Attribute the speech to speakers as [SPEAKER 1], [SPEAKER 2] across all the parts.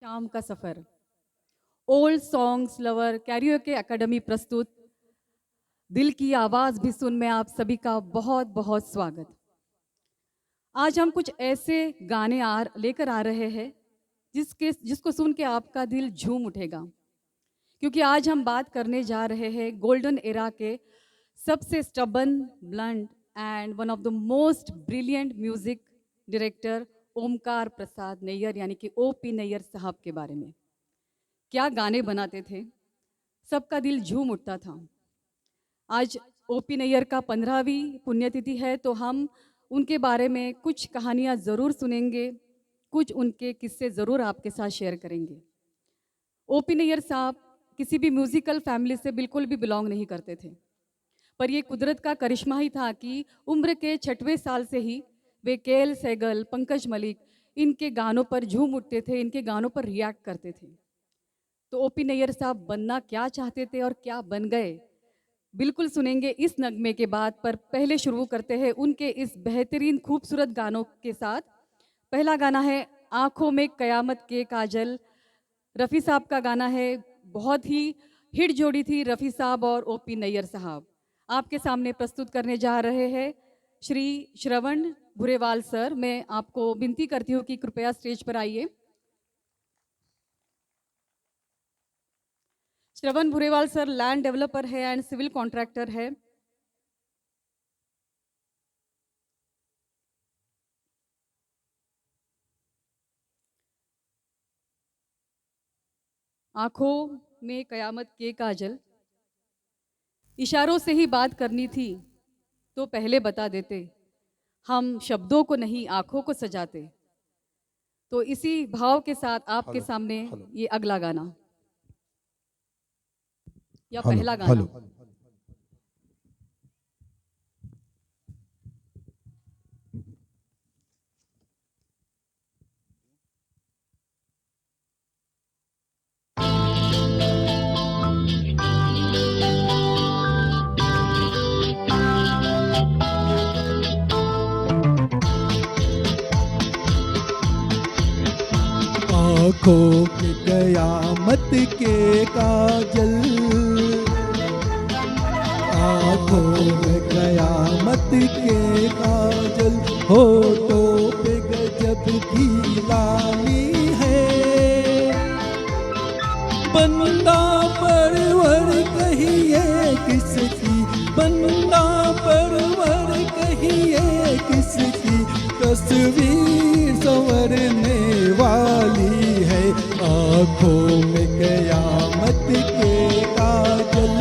[SPEAKER 1] शाम का सफर old songs lover karaoke academy प्रस्तुत दिल की आवाज भी सुन में आप सभी का बहुत बहुत स्वागत। आज हम कुछ ऐसे गाने लेकर आ रहे हैं जिसको सुन के आपका दिल झूम उठेगा, क्योंकि आज हम बात करने जा रहे हैं गोल्डन एरा के सबसे stubborn, blunt and one of the most brilliant music director Omkar Prasad Nayyar यानी कि ओपी नैयर साहब के बारे में। क्या गाने बनाते थे, सबका दिल झूम उठता था। आज ओपी नैयर का 15वीं पुण्यतिथि है, तो हम उनके बारे में कुछ कहानियाँ ज़रूर सुनेंगे, कुछ उनके किस्से ज़रूर आपके साथ शेयर करेंगे। ओपी नैयर साहब किसी भी म्यूज़िकल फैमिली से बिल्कुल भी बिलोंग नहीं करते थे, पर ये कुदरत का करिश्मा ही था कि उम्र के 6वें साल से ही वे के.एल. सहगल, पंकज मलिक इनके गानों पर झूम उठते थे, इनके गानों पर रिएक्ट करते थे। तो ओपी नैयर साहब बनना क्या चाहते थे और क्या बन गए, बिल्कुल सुनेंगे इस नगमे के बाद। पर पहले शुरू करते हैं उनके इस बेहतरीन खूबसूरत गानों के साथ। पहला गाना है आंखों में कयामत के काजल, रफ़ी साहब का गाना है। बहुत ही हिट जोड़ी थी रफ़ी साहब और ओपी नैयर साहब। आपके सामने प्रस्तुत करने जा रहे हैं श्री श्रवण भुरेवाल सर। मैं आपको विनती करती हूँ कि कृपया स्टेज पर आइए। श्रवण भुरेवाल सर लैंड डेवलपर है एंड सिविल कॉन्ट्रैक्टर है। आंखों में कयामत के काजल, इशारों से ही बात करनी थी तो पहले बता देते, हम शब्दों को नहीं आंखों को सजाते। तो इसी भाव के साथ आपके
[SPEAKER 2] हेलो
[SPEAKER 1] सामने
[SPEAKER 2] हेलो
[SPEAKER 1] ये अगला गाना या
[SPEAKER 2] हेलो
[SPEAKER 1] पहला
[SPEAKER 2] हेलो।
[SPEAKER 1] गाना।
[SPEAKER 3] आँखों के कयामत के काजल, आँखों में कयामत के काजल, होठों पे गजब की लाली है। बंदा परवर कहिए किसकी, बंदा परवर कहिए किसकी, तस्वीर संवरने वाली है। आँखों में कयामत के काजल,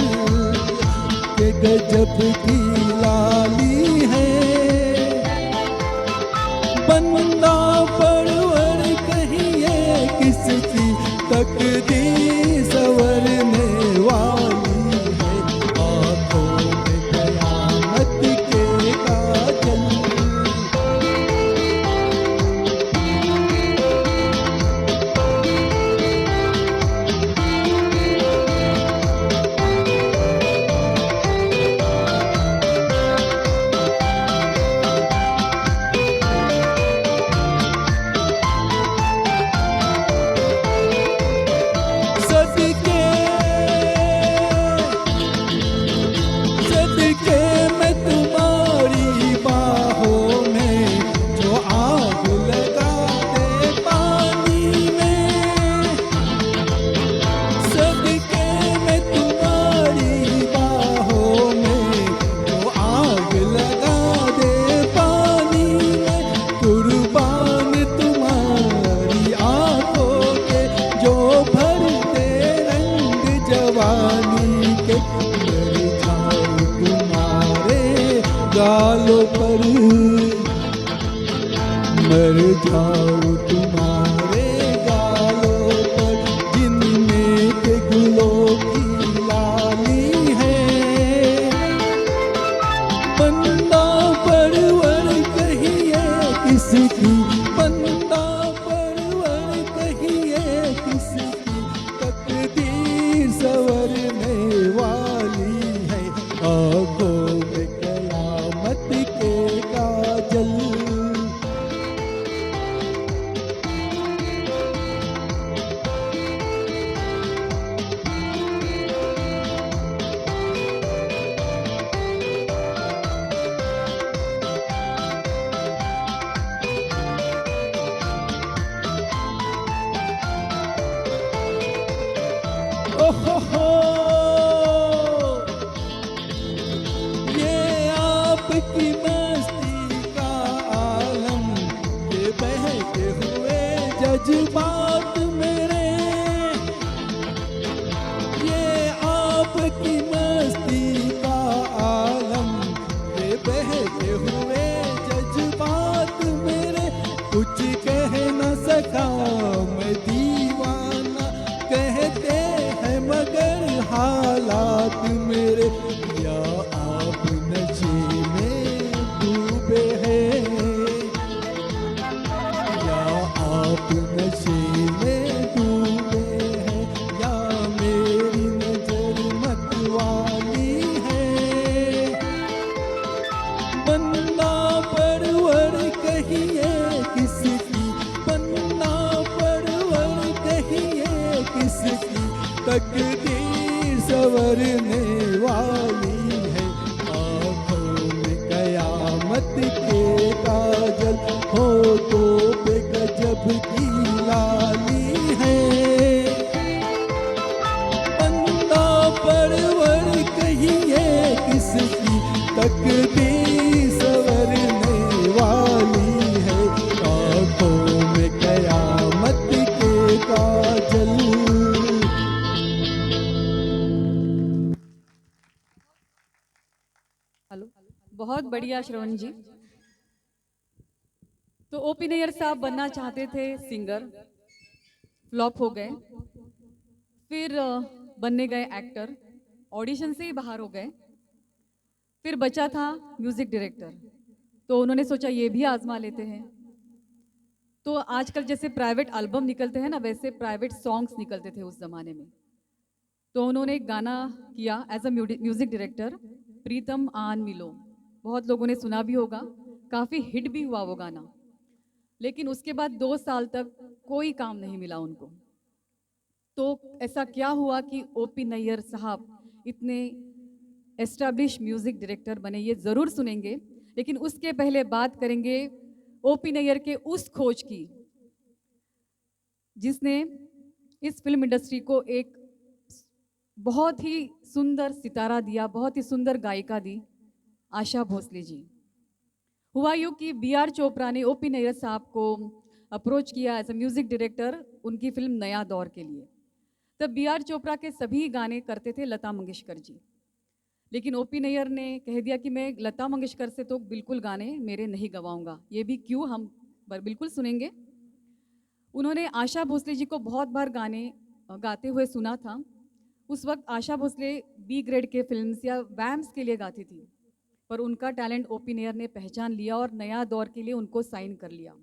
[SPEAKER 3] के गजब की लाली है। बंदा परवर कहिए किसकी, तकदीर संवरने वाली है। आँखों में कयामत के काजल। सदके सदके मैं तुम्हारी बाहों में, जो आग लगा दे पानी में। सदके मैं तुम्हारी बाहों में, जो आग लगा दे पानी में। कुर्बान तुम्हारी आंखों के, जो भरते रंग जवानी के। मर जाऊं तुम्हारे गालों पर, मर जाऊं तुम्हारे गालों पर, जिनमें के गुलों की लाली है। बंदा परवर कहिए किसकी, बंदा परवर कहिए किसकी, तकदीर संवरने वाली है। आँखों में कयामत के काजल। तकदीर संवरने वाली है। आँखों में कयामत के काजल, होठों पे गजब की लाली है। बंदा परवर कहिए किसकी, तकदीर संवरने वाली है। आँखों में कयामत के काजल।
[SPEAKER 1] हेलो, बहुत बढ़िया श्रवण जी। तो ओपी नैयर साहब बनना चाहते थे सिंगर, फ्लॉप हो गए। फिर बनने गए एक्टर, ऑडिशन से ही बाहर हो गए। फिर बचा था म्यूजिक डायरेक्टर, तो उन्होंने सोचा ये भी आजमा लेते हैं। तो आजकल जैसे प्राइवेट एल्बम निकलते हैं ना, वैसे प्राइवेट सॉन्ग्स निकलते थे उस जमाने में। तो उन्होंने एक गाना किया एज अ म्यूजिक डायरेक्टर, प्रीतम आन मिलो। बहुत लोगों ने सुना भी होगा, काफ़ी हिट भी हुआ वो गाना। लेकिन उसके बाद 2 साल तक कोई काम नहीं मिला उनको। तो ऐसा क्या हुआ कि ओपी नैयर साहब इतने एस्टैब्लिश म्यूजिक डायरेक्टर बने, ये ज़रूर सुनेंगे। लेकिन उसके पहले बात करेंगे ओपी नैयर के उस खोज की जिसने इस फिल्म इंडस्ट्री को एक बहुत ही सुंदर सितारा दिया, बहुत ही सुंदर गायिका दी, आशा भोसले जी। हुआ यूँ कि बी आर चोपड़ा ने ओपी नैयर साहब को अप्रोच किया एज अ म्यूजिक डायरेक्टर उनकी फिल्म नया दौर के लिए। तब बी आर चोपड़ा के सभी गाने करते थे लता मंगेशकर जी। लेकिन ओपी नैयर ने कह दिया कि मैं लता मंगेशकर से तो बिल्कुल गाने मेरे नहीं गवाऊंगा। ये भी क्यों, हम बिल्कुल सुनेंगे। उन्होंने आशा भोसले जी को बहुत बार गाने गाते हुए सुना था। उस वक्त आशा भोसले बी ग्रेड के फिल्म्स या वैम्स के लिए गाती थी, पर उनका टैलेंट ओपी नैयर ने पहचान लिया और नया दौर के लिए उनको साइन कर लिया।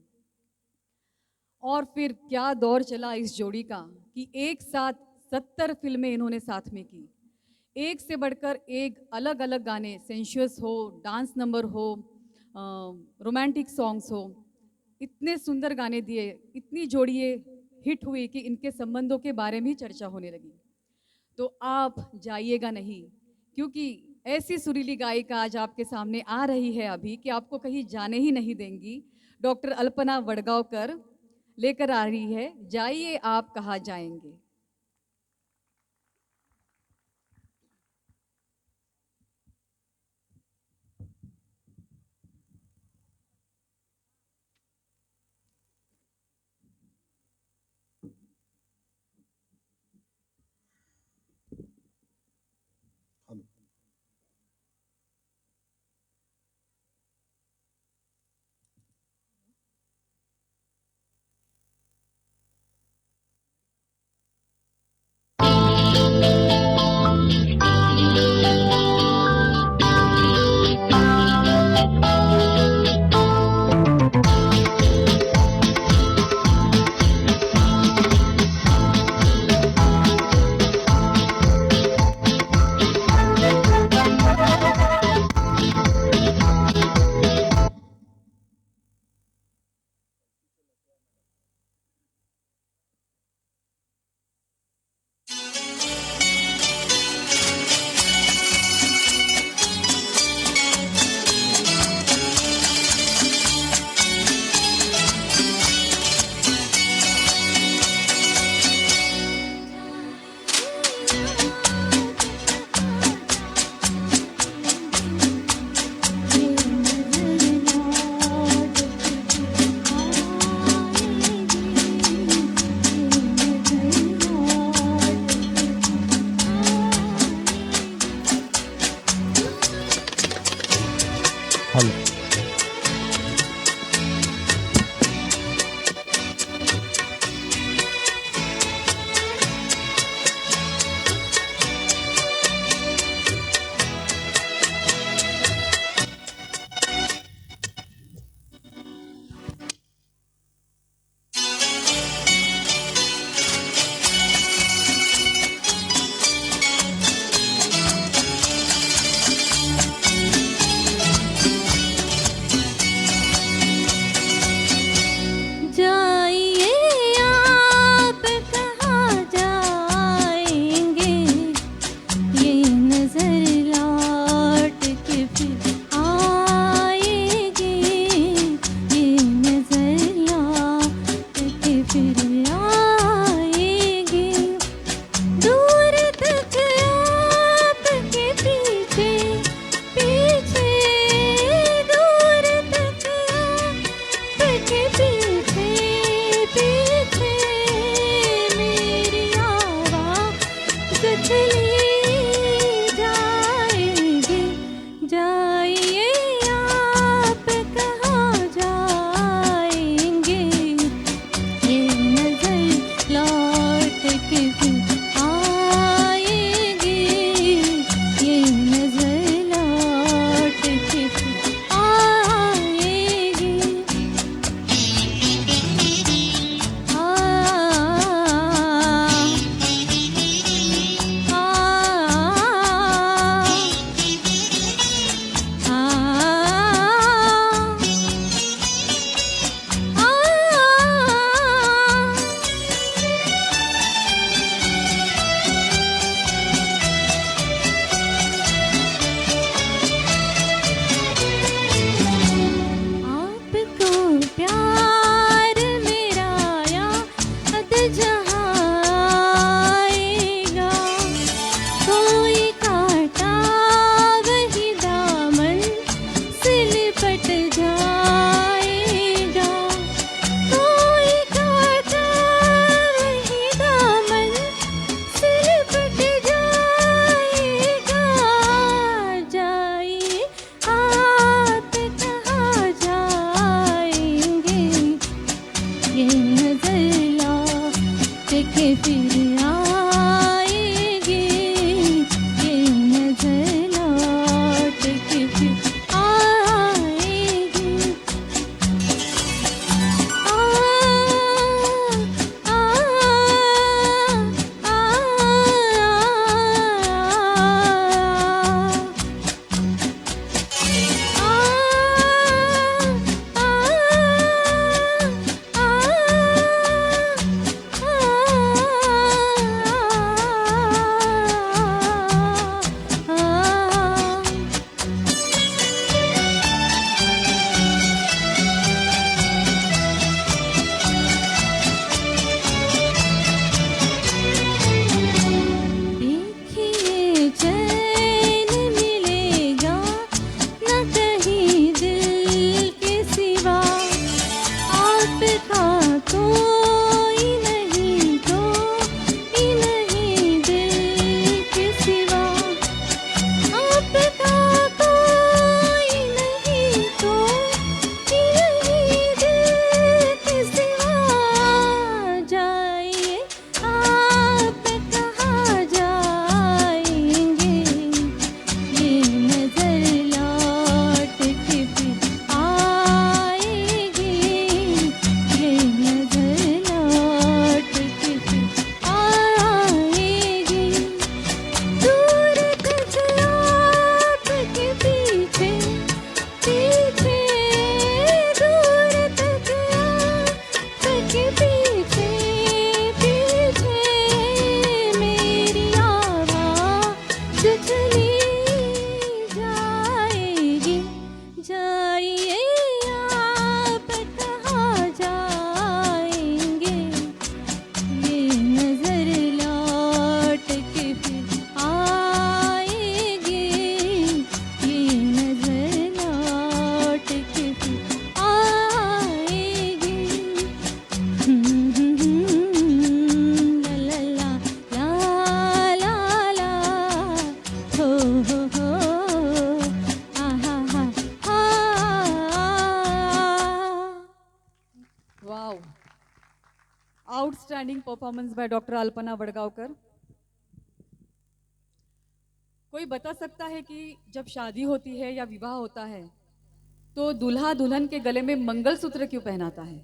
[SPEAKER 1] और फिर क्या दौर चला इस जोड़ी का कि एक साथ 70 फिल्में इन्होंने साथ में की। एक से बढ़कर एक अलग अलग गाने, सेंशुअस हो, डांस नंबर हो, रोमांटिक सॉन्ग्स हो, इतने सुंदर गाने दिए। इतनी जोड़ी ये हिट हुई कि इनके संबंधों के बारे में ही चर्चा होने लगी। तो आप जाइएगा नहीं, क्योंकि ऐसी सुरीली गायिका आज आपके सामने आ रही है अभी कि आपको कहीं जाने ही नहीं देंगी। डॉक्टर अल्पना वडगांवकर लेकर आ रही है जाइए आप कहाँ जाएंगे।
[SPEAKER 2] के फिर आएगी, ये नजर लौट के फिर आएगी। आ आ देखिए चैन मिलेगा न कहीं दिल के सिवा, आपका कोई नहीं, कोई नहीं दिल के सिवा, आपका कोई नहीं, कोई नहीं दिल के सिवा। जाइए आप कहाँ जाएंगे, ये नजर लौट के फिर आएगी, ये नजर लौट के फिर आएगी। दूर तक आपके पीछे पीछे, दूर तक आपके पीछे पीछे, मेरी आवाज़ चली जाएगी। जाइए आप कहाँ जाएंगे, ये नजर लौट के फिर आएगी, ये नजर लौट के फिर आएगी। ला ला ला ला ला, हो आहा हा हा।
[SPEAKER 1] Wow, outstanding performance by doctor Alpana Wadgaonkar. कोई बता सकता है कि जब शादी होती है या विवाह होता है तो दूल्हा दुल्हन के गले में मंगलसूत्र क्यों पहनाता है?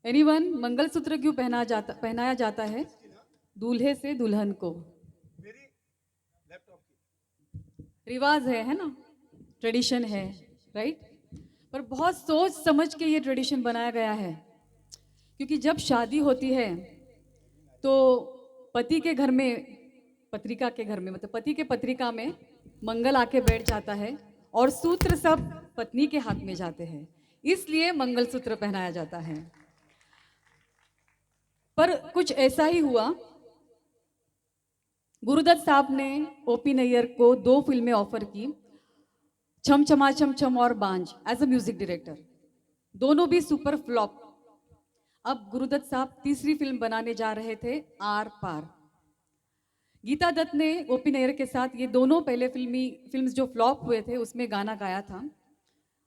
[SPEAKER 1] एनीवन, मंगलसूत्र क्यों पहनाया जाता है दूल्हे से दुल्हन को? रिवाज है ना, ट्रेडिशन है, राइट? पर बहुत सोच समझ के ये ट्रेडिशन बनाया गया है, क्योंकि जब शादी होती है तो पति के घर में, पत्रिका के घर में, मतलब पति के पत्रिका में मंगल आके बैठ जाता है और सूत्र सब पत्नी के हाथ में जाते हैं, इसलिए मंगलसूत्र पहनाया जाता है। पर कुछ ऐसा ही हुआ, गुरुदत्त साहब ने ओपी नैयर को 2 फिल्में ऑफर की, छम छमा छम छम और बांझ, एज अ म्यूजिक डायरेक्टर। दोनों भी सुपर फ्लॉप। अब गुरुदत्त साहब तीसरी फिल्म बनाने जा रहे थे, आर पार। गीता दत्त ने ओपी नैयर के साथ ये दोनों पहले फिल्म्स जो फ्लॉप हुए थे उसमें गाना गाया था,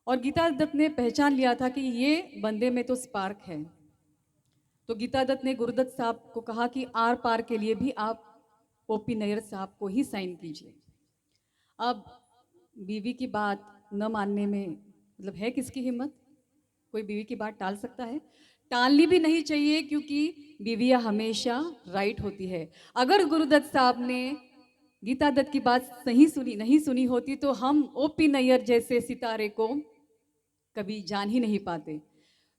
[SPEAKER 1] और गीता दत्त ने पहचान लिया था कि ये बंदे में तो स्पार्क है। तो गीता दत्त ने गुरुदत्त साहब को कहा कि आर पार के लिए भी आप ओपी नैयर साहब को ही साइन कीजिए। अब बीवी की बात न मानने में मतलब है किसकी हिम्मत? कोई बीवी की बात टाल सकता है? टालनी भी नहीं चाहिए, क्योंकि बीवियां हमेशा राइट होती है। अगर गुरुदत्त साहब ने गीता दत्त की बात नहीं सुनी होती तो हम ओपी नैयर जैसे सितारे को कभी जान ही नहीं पाते।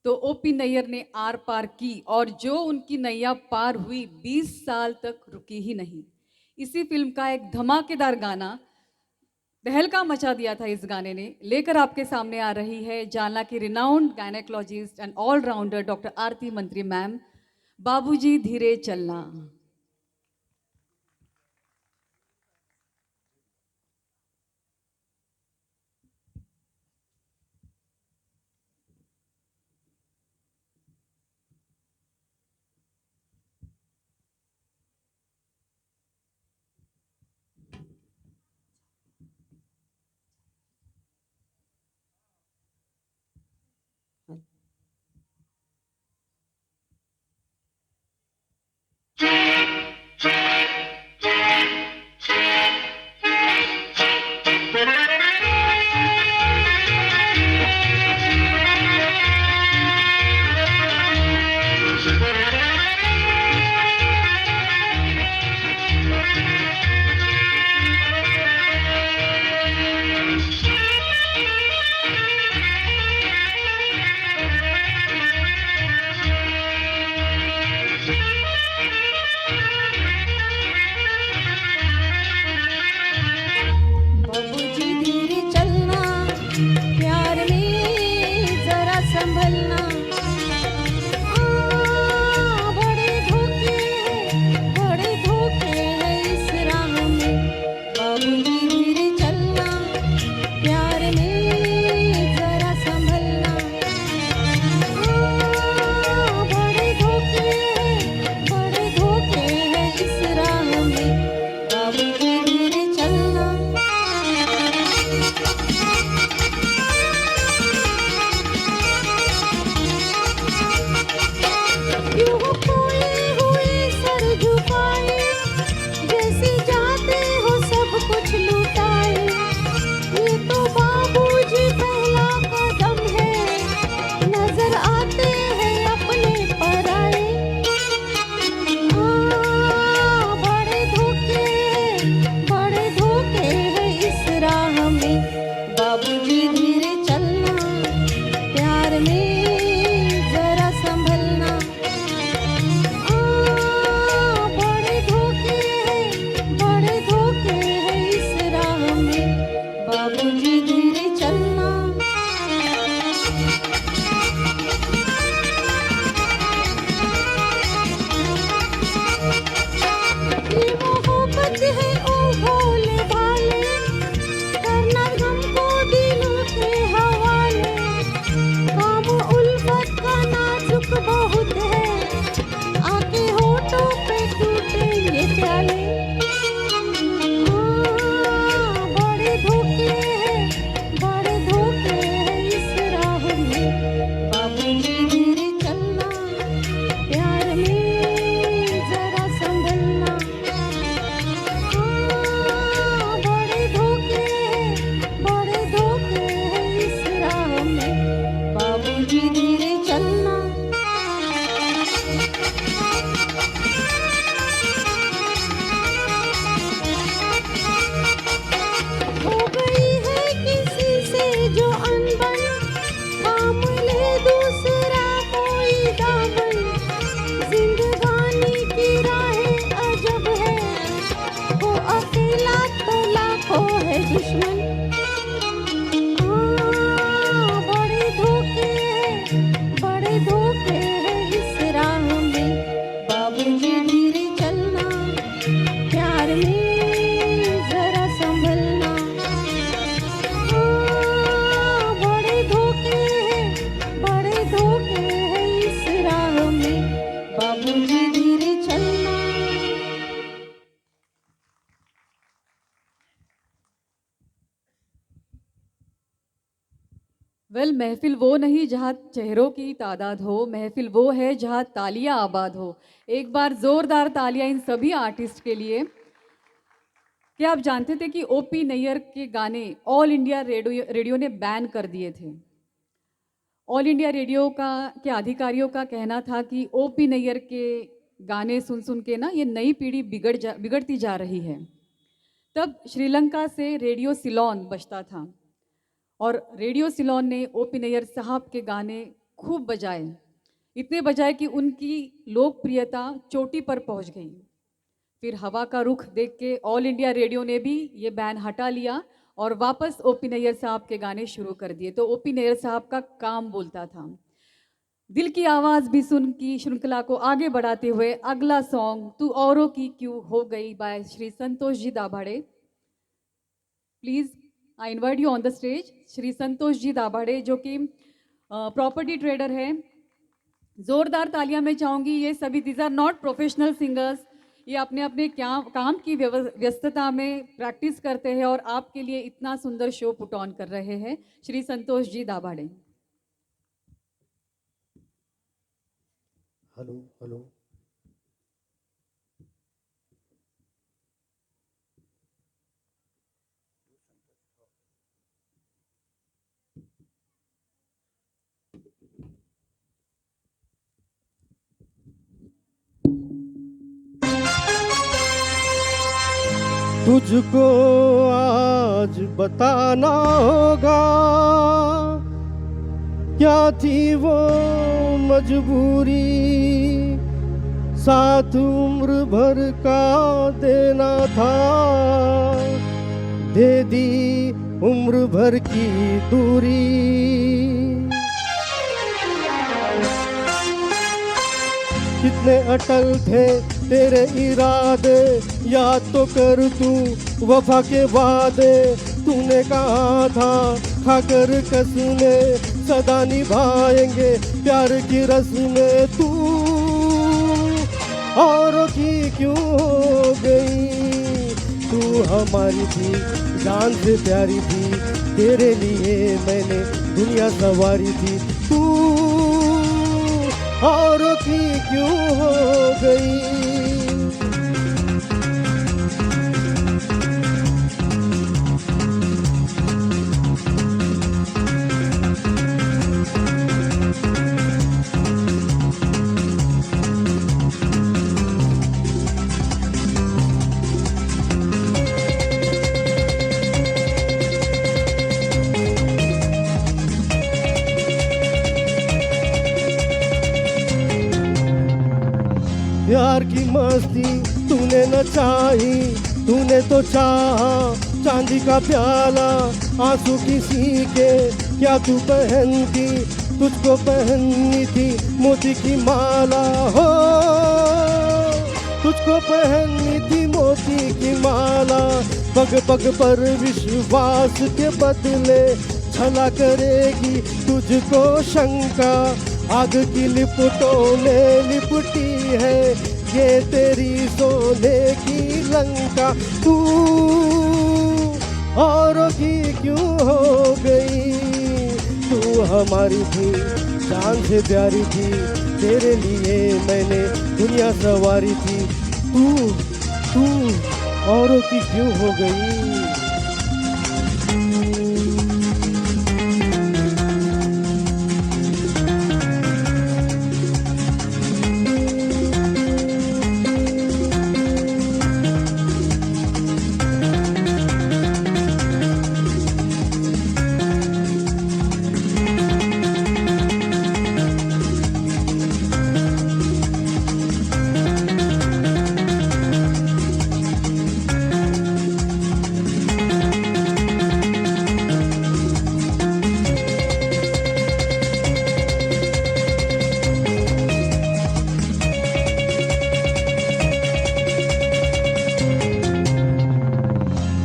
[SPEAKER 1] तो ओपी नैयर ने आर पार की, और जो उनकी नैया पार हुई 20 साल तक रुकी ही नहीं। इसी फिल्म का एक धमाकेदार गाना तहलका मचा दिया था, इस गाने ने। लेकर आपके सामने आ रही है जालना की renowned gynaecologist and all rounder doctor Aarti Mantri ma'am, बाबूजी धीरे चलना।
[SPEAKER 2] यूं हो खोए हुए सर झुकाए, जैसे जाते हो सब कुछ लुटाए। ये तो बाबूजी पहला कदम है, नजर आते हैं अपने पराए। बड़े धोखे हैं इस राह में, बाबूजी धीरे चलना, प्यार में जरा संभलना। बड़े धोखे हैं इस राह में, बाबूजी धीरे चलना। ये मोहब्बत है ओ भोले भाले, करना हमको दिलों के हवाले। काम उल्फत का नाजुक बहुत है, आके होठों पे टूटेंगे प्याले। बड़े धोखे हैं इस राह में, बाबूजी धीरे चलना, प्यार में जरा संभलना। बड़े धोखे हैं इस राह में, बाबूजी धीरे चलना। हो गई है किसी से जो अनबन, थाम ले दूसरा कोई दामन। जिंदगानी की राहें अजब है, वो अकेला तो लाखों है दुश्मन। बड़े धोखे हैं इस राह में, बाबूजी धीरे चलना, प्यार में जरा संभलना। बड़े धोखे हैं इस राह में, बाबूजी धीरे चलना।
[SPEAKER 1] महफिल वो नहीं जहाँ चेहरों की तादाद हो, महफिल वो है जहाँ तालियां आबाद हो। एक बार जोरदार तालियां इन सभी आर्टिस्ट के लिए। क्या आप जानते थे कि ओपी नैयर के गाने ऑल इंडिया रेडियो ने बैन कर दिए थे? ऑल इंडिया रेडियो के अधिकारियों का कहना था कि ओपी नैयर के गाने सुन सुन के ना ये नई पीढ़ी बिगड़ती जा रही है। तब श्रीलंका से रेडियो सिलोन बजता था और रेडियो सिलोन ने ओपी नैयर साहब के गाने खूब बजाए, इतने बजाए कि उनकी लोकप्रियता चोटी पर पहुंच गई। फिर हवा का रुख देख के ऑल इंडिया रेडियो ने भी ये बैन हटा लिया और वापस ओपी नैयर साहब के गाने शुरू कर दिए। तो ओपी नैयर साहब का काम बोलता था। दिल की आवाज़ भी सुन की श्रृंखला को आगे बढ़ाते हुए अगला सॉन्ग तू औरों की क्यों हो गई by Shri Santosh ji Dabhade. Please I invite you on the stage Shri Santosh ji Dabhade, जो कि प्रॉपर्टी ट्रेडर है। जोरदार तालियां मैं चाहूँगी। ये सभी these are not professional singers, ये अपने अपने काम की व्यस्तता में प्रैक्टिस करते हैं और आपके लिए इतना सुंदर शो पुट ऑन कर रहे हैं। श्री संतोष जी दाभाड़े।
[SPEAKER 3] Hello hello. तुझको आज बताना होगा क्या थी वो मजबूरी, साथ उम्र भर का देना था, दे दी उम्र भर की दूरी। कितने अटल थे तेरे इरादे, याद तो कर तू वफा के वादे। तूने कहा था खाकर कसमें सदा निभाएंगे प्यार की रस्में। तू औरों की क्यों हो गई, तू हमारी थी जान से प्यारी थी, तेरे लिए मैंने दुनिया सवारी थी। तू औरों की क्यों हो गई। प्यार की मस्ती तूने न चाही, तूने तो चाहा चांदी का प्याला। आंसू किसी के क्या तू पहनती, तुझको पहननी थी मोती की माला हो। तुझको पहननी थी मोती की माला। पग पग पर विश्वास के बदले छला करेगी तुझको शंका। आग की लिपटों में लिपटी है ये तेरी सोने की लंका। तू औरों की क्यों हो गई। तू हमारी थी जान से प्यारी थी, तेरे लिए मैंने दुनिया सवारी थी। तू औरों की क्यों हो गई।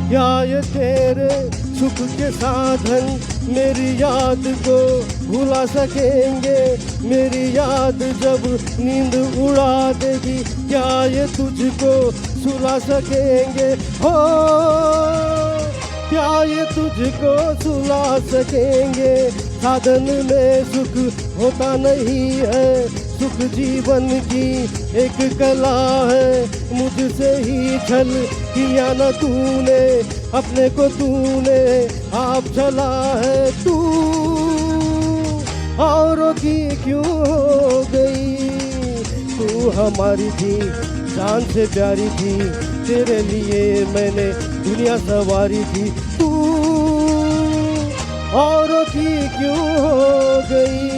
[SPEAKER 3] क्या ये तेरे सुख के साधन मेरी याद को भुला सकेंगे। मेरी याद जब नींद उड़ा देगी, क्या ये तुझको सुला सकेंगे। हो क्या ये तुझको सुला सकेंगे। साधन में सुख होता नहीं है, सुख जीवन की एक कला है। मुझसे ही छल किया न तूने, अपने को तूने आप चला है। तू औरों की क्यों हो गई। तू हमारी थी जान से प्यारी थी, तेरे लिए मैंने दुनिया सवारी थी। तू औरों की क्यों हो गई।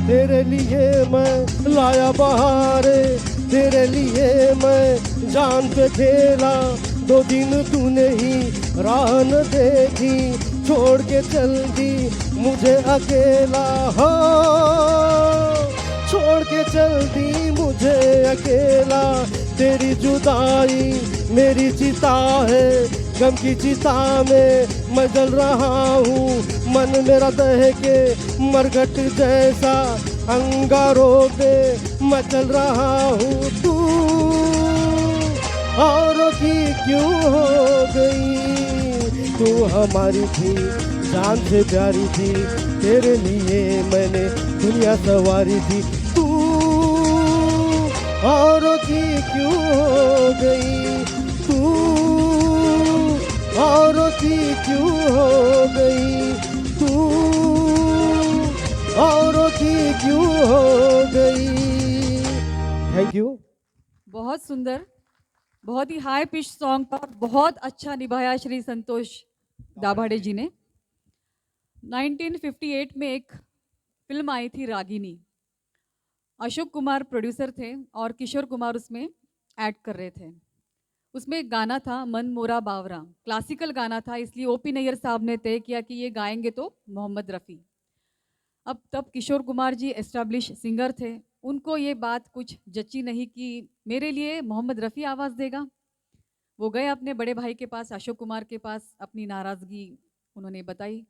[SPEAKER 3] तेरे लिए मैं लाया बहारे, तेरे लिए मैं जान पे खेला। 2 दिन तूने ही राह न देखी, छोड़ के चल दी मुझे अकेला। हो छोड़ के चल दी मुझे अकेला। तेरी जुदाई मेरी चिता है, गम की चिता में मैं जल रहा हूँ। मन मेरा दह के मरघट जैसा अंगारों पे मैं चल रहा हूँ। तू औरों की क्यों हो गई। तू हमारी थी जान से प्यारी थी, तेरे लिए मैंने दुनिया सवारी थी। तू औरों की क्यों हो गई। तू औरों की क्यों हो गई। तू औरों की क्यों हो गई। Thank you.
[SPEAKER 1] बहुत सुंदर, बहुत ही हाई पिच सॉन्ग था, बहुत अच्छा निभाया श्री संतोष दाभाडे जी ने। 1958 में एक फिल्म आई थी रागिनी। अशोक कुमार प्रोड्यूसर थे और किशोर कुमार उसमें ऐड कर रहे थे। उसमें एक गाना था मन मोरा बावरा, क्लासिकल गाना था, इसलिए ओपी नैयर साहब ने तय किया कि ये गाएंगे तो मोहम्मद रफ़ी। अब तब किशोर कुमार जी एस्टैब्लिश सिंगर थे, उनको ये बात कुछ जची नहीं कि मेरे लिए मोहम्मद रफ़ी आवाज़ देगा। वो गए अपने बड़े भाई के पास, अशोक कुमार के पास, अपनी नाराज़गी उन्होंने बताई।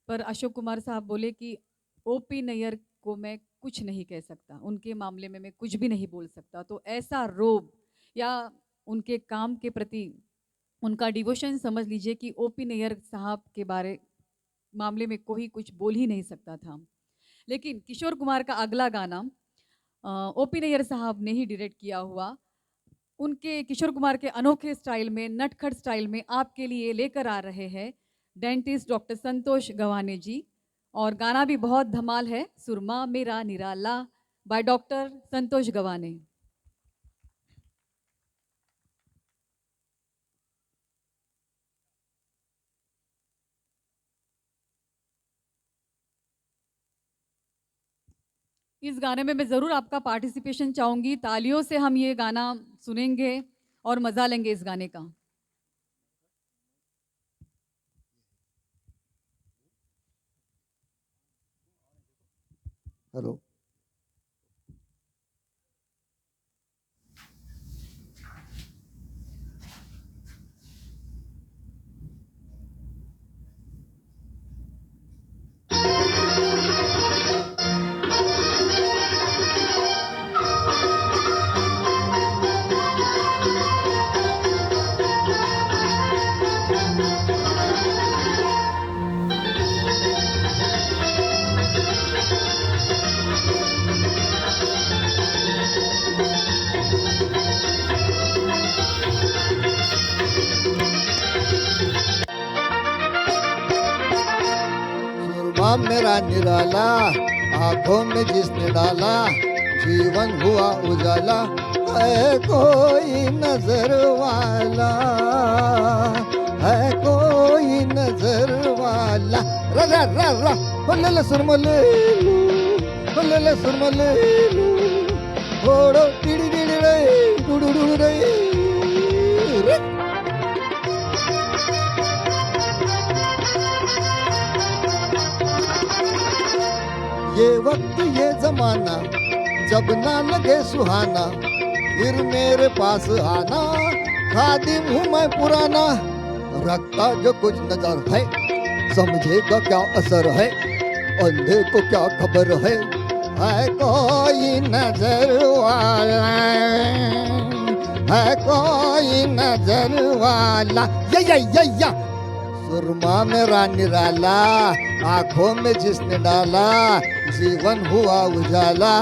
[SPEAKER 1] पर अशोक कुमार साहब बोले कि ओपी नैयर को मैं कुछ नहीं कह सकता, उनके मामले में मैं कुछ भी नहीं बोल सकता। तो ऐसा रोब या उनके काम के प्रति उनका डिवोशन समझ लीजिए कि ओपी नैयर साहब के बारे मामले में कोई कुछ बोल ही नहीं सकता था। लेकिन किशोर कुमार का अगला गाना ओपी नैयर साहब ने ही डायरेक्ट किया हुआ, उनके किशोर कुमार के अनोखे स्टाइल में, नटखट स्टाइल में आपके लिए लेकर आ रहे हैं डेंटिस्ट डॉक्टर संतोष गवाने जी। और गाना भी बहुत धमाल है, सुरमा मेरा निराला बाय डॉक्टर संतोष गवाने। इस गाने में मैं ज़रूर आपका पार्टिसिपेशन चाहूँगी। तालियों से हम ये गाना सुनेंगे और मज़ा लेंगे इस गाने का।
[SPEAKER 3] हेलो। सुरमा मेरा निराला, आंखों में जिसने डाला, जीवन हुआ उजाला, है कोई नजर वाला, है कोई नजर वाला। रा रा रा रा होले सुरमले लू, होले सुरमले लू, ओड़ो टिड़ी टिड़ी रे, डुडु डुडु रे। ये वक्त ये जमाना जब ना लगे सुहाना, फिर मेरे पास आना, खादिम हूँ मैं पुराना। रखता जो कुछ नजर है, समझेगा क्या असर है, अंधे को क्या खबर है कोई नजर वाला, है कोई नजर वाला। या सुरमा मेरा निराला, आंखों में जिसने डाला, जीवन हुआ उजाला,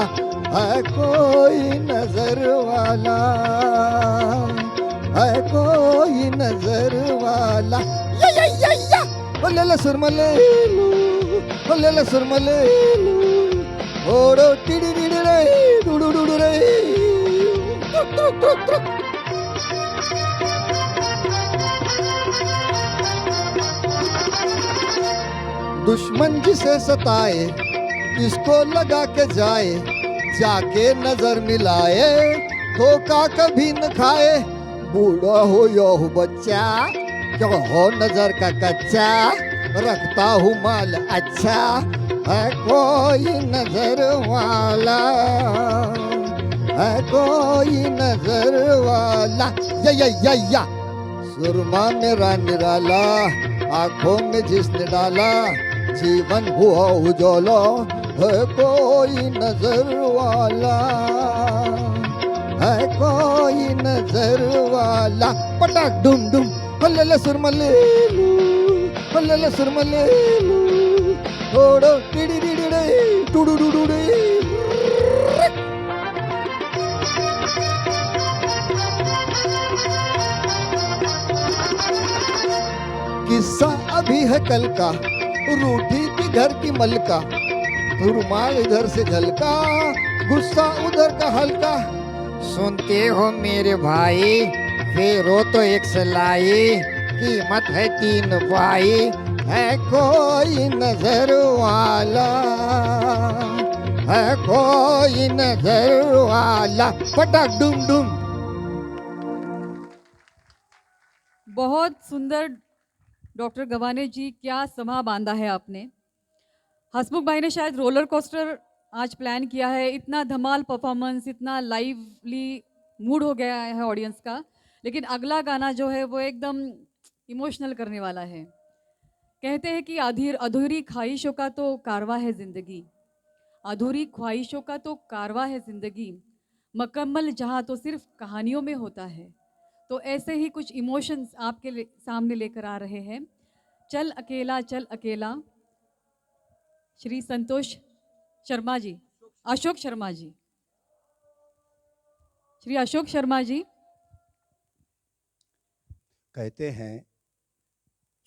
[SPEAKER 3] है कोई नजर वाला, है कोई नजर वाला। या बोले सुरमले लू, बोले सुरमले लू, ओड़ो टिड़ी टिड़ी रे, डुडु डुडु रे। दुश्मन जिसे सताए, इसको लगा के जाए, जाके नजर मिलाए, धोखा कभी न खाए। बूढ़ा हो या हो बच्चा, क्यों हो नजर का कच्चा, रखता हूँ माल अच्छा, है कोई नजर वाला, है कोई नजर वाला। या सुरमा मेरा निराला, आंखों में जिसने डाला, जीवन हुआ उजाला, है कोई नजर वाला, है कोई नजर वाला। पटाक डुम डुम होले सुरमले लू, होले सुरमले लू, ओड़ो टिड़ी टिड़ी रे, टुडु डुडु रे। किस्सा अभी है कल का, रूठी थी घर की मलका, रुमाल इधर से झलका, गुस्सा उधर का हल्का। सुनते हो मेरे भाई, फेरो तो एक सलाई, कीमत है 3 पाई, है कोई नजर वाला, है कोई नजर वाला। पटाक डुम डुम।
[SPEAKER 1] बहुत सुंदर डॉक्टर गवाने जी, क्या समा बांधा है आपने। हसमुख भाई ने शायद रोलर कोस्टर आज प्लान किया है, इतना धमाल परफॉर्मेंस, इतना लाइवली मूड हो गया है ऑडियंस का। लेकिन अगला गाना जो है वो एकदम इमोशनल करने वाला है। कहते हैं कि अधूरी ख्वाहिशों का तो कारवा है ज़िंदगी, अधूरी ख्वाहिशों का तो कारवा है ज़िंदगी, मुकम्मल जहाँ तो सिर्फ कहानियों में होता है। तो ऐसे ही कुछ इमोशंस आपके सामने लेकर आ रहे हैं। चल अकेला, श्री संतोष शर्मा जी, अशोक शर्मा जी, श्री अशोक शर्मा जी।
[SPEAKER 4] कहते हैं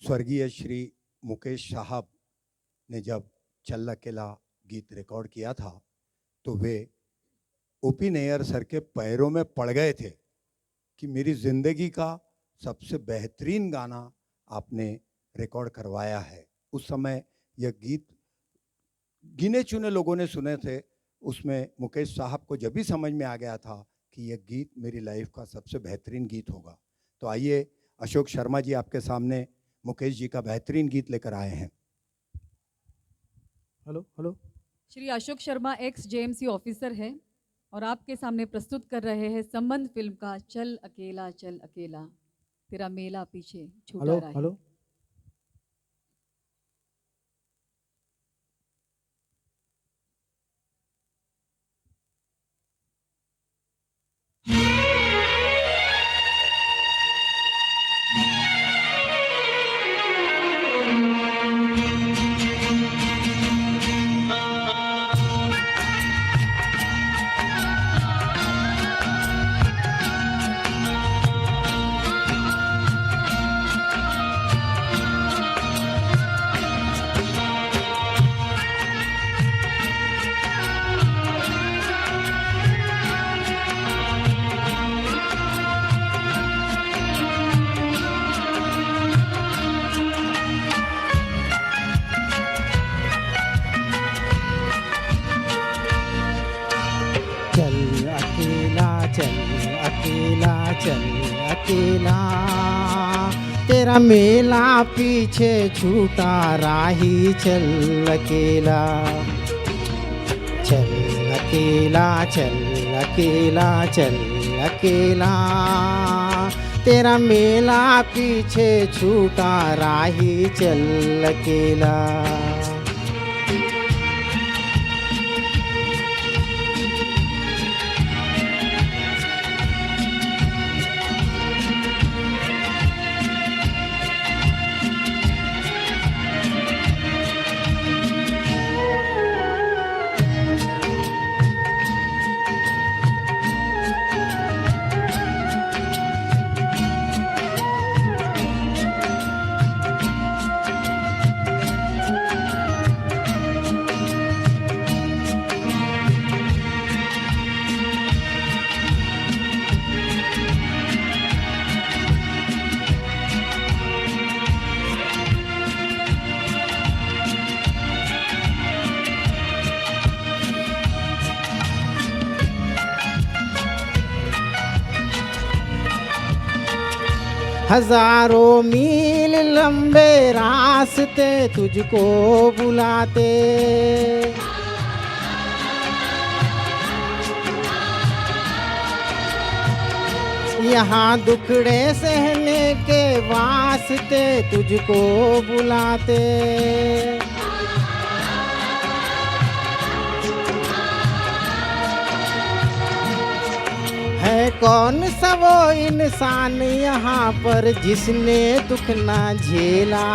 [SPEAKER 4] स्वर्गीय श्री मुकेश साहब ने जब चल अकेला गीत रिकॉर्ड किया था तो वे ओपी नैयर सर के पैरों में पड़ गए थे कि मेरी ज़िंदगी का सबसे बेहतरीन गाना आपने रिकॉर्ड करवाया है। उस समय यह गीत गिने चुने लोगों ने सुने थे, उसमें मुकेश साहब को जब भी समझ में आ गया था कि यह गीत मेरी लाइफ का सबसे बेहतरीन गीत होगा। तो आइए अशोक शर्मा जी आपके सामने मुकेश जी का बेहतरीन गीत लेकर आए हैं।
[SPEAKER 3] Hello hello.
[SPEAKER 1] Shri Ashok Sharma x JMC officer है और आपके सामने प्रस्तुत कर रहे हैं संबंध फिल्म का चल अकेला तेरा मेला पीछे छूटा
[SPEAKER 3] हेलो
[SPEAKER 1] रहा है।
[SPEAKER 3] हेलो।
[SPEAKER 5] चल अकेला तेरा मेला पीछे छूटा राही चल अकेला तेरा मेला पीछे छूटा राही चल अकेला। हजारों मील लंबे रास्ते तुझको बुलाते, यहाँ दुखड़े सहने के वास्ते तुझको बुलाते। है कौन सा वो इंसान यहाँ पर जिसने दुख ना झेला,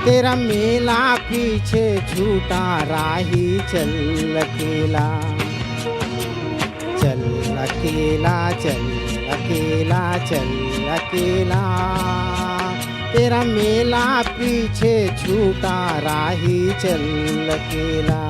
[SPEAKER 5] तेरा मेला पीछे छूटा राही चल अकेला तेरा मेला पीछे छूटा राही चल अकेला।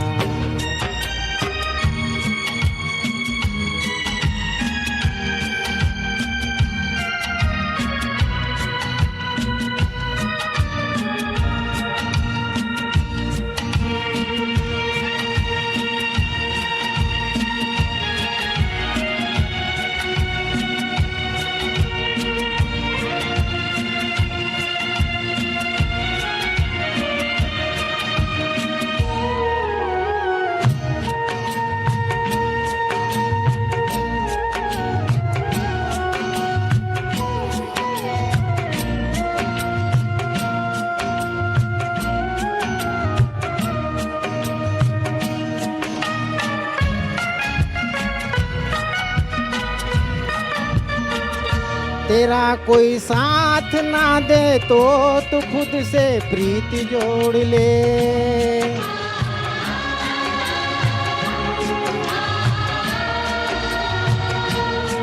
[SPEAKER 5] तेरा कोई साथ ना दे तो तू खुद से प्रीति जोड़ ले।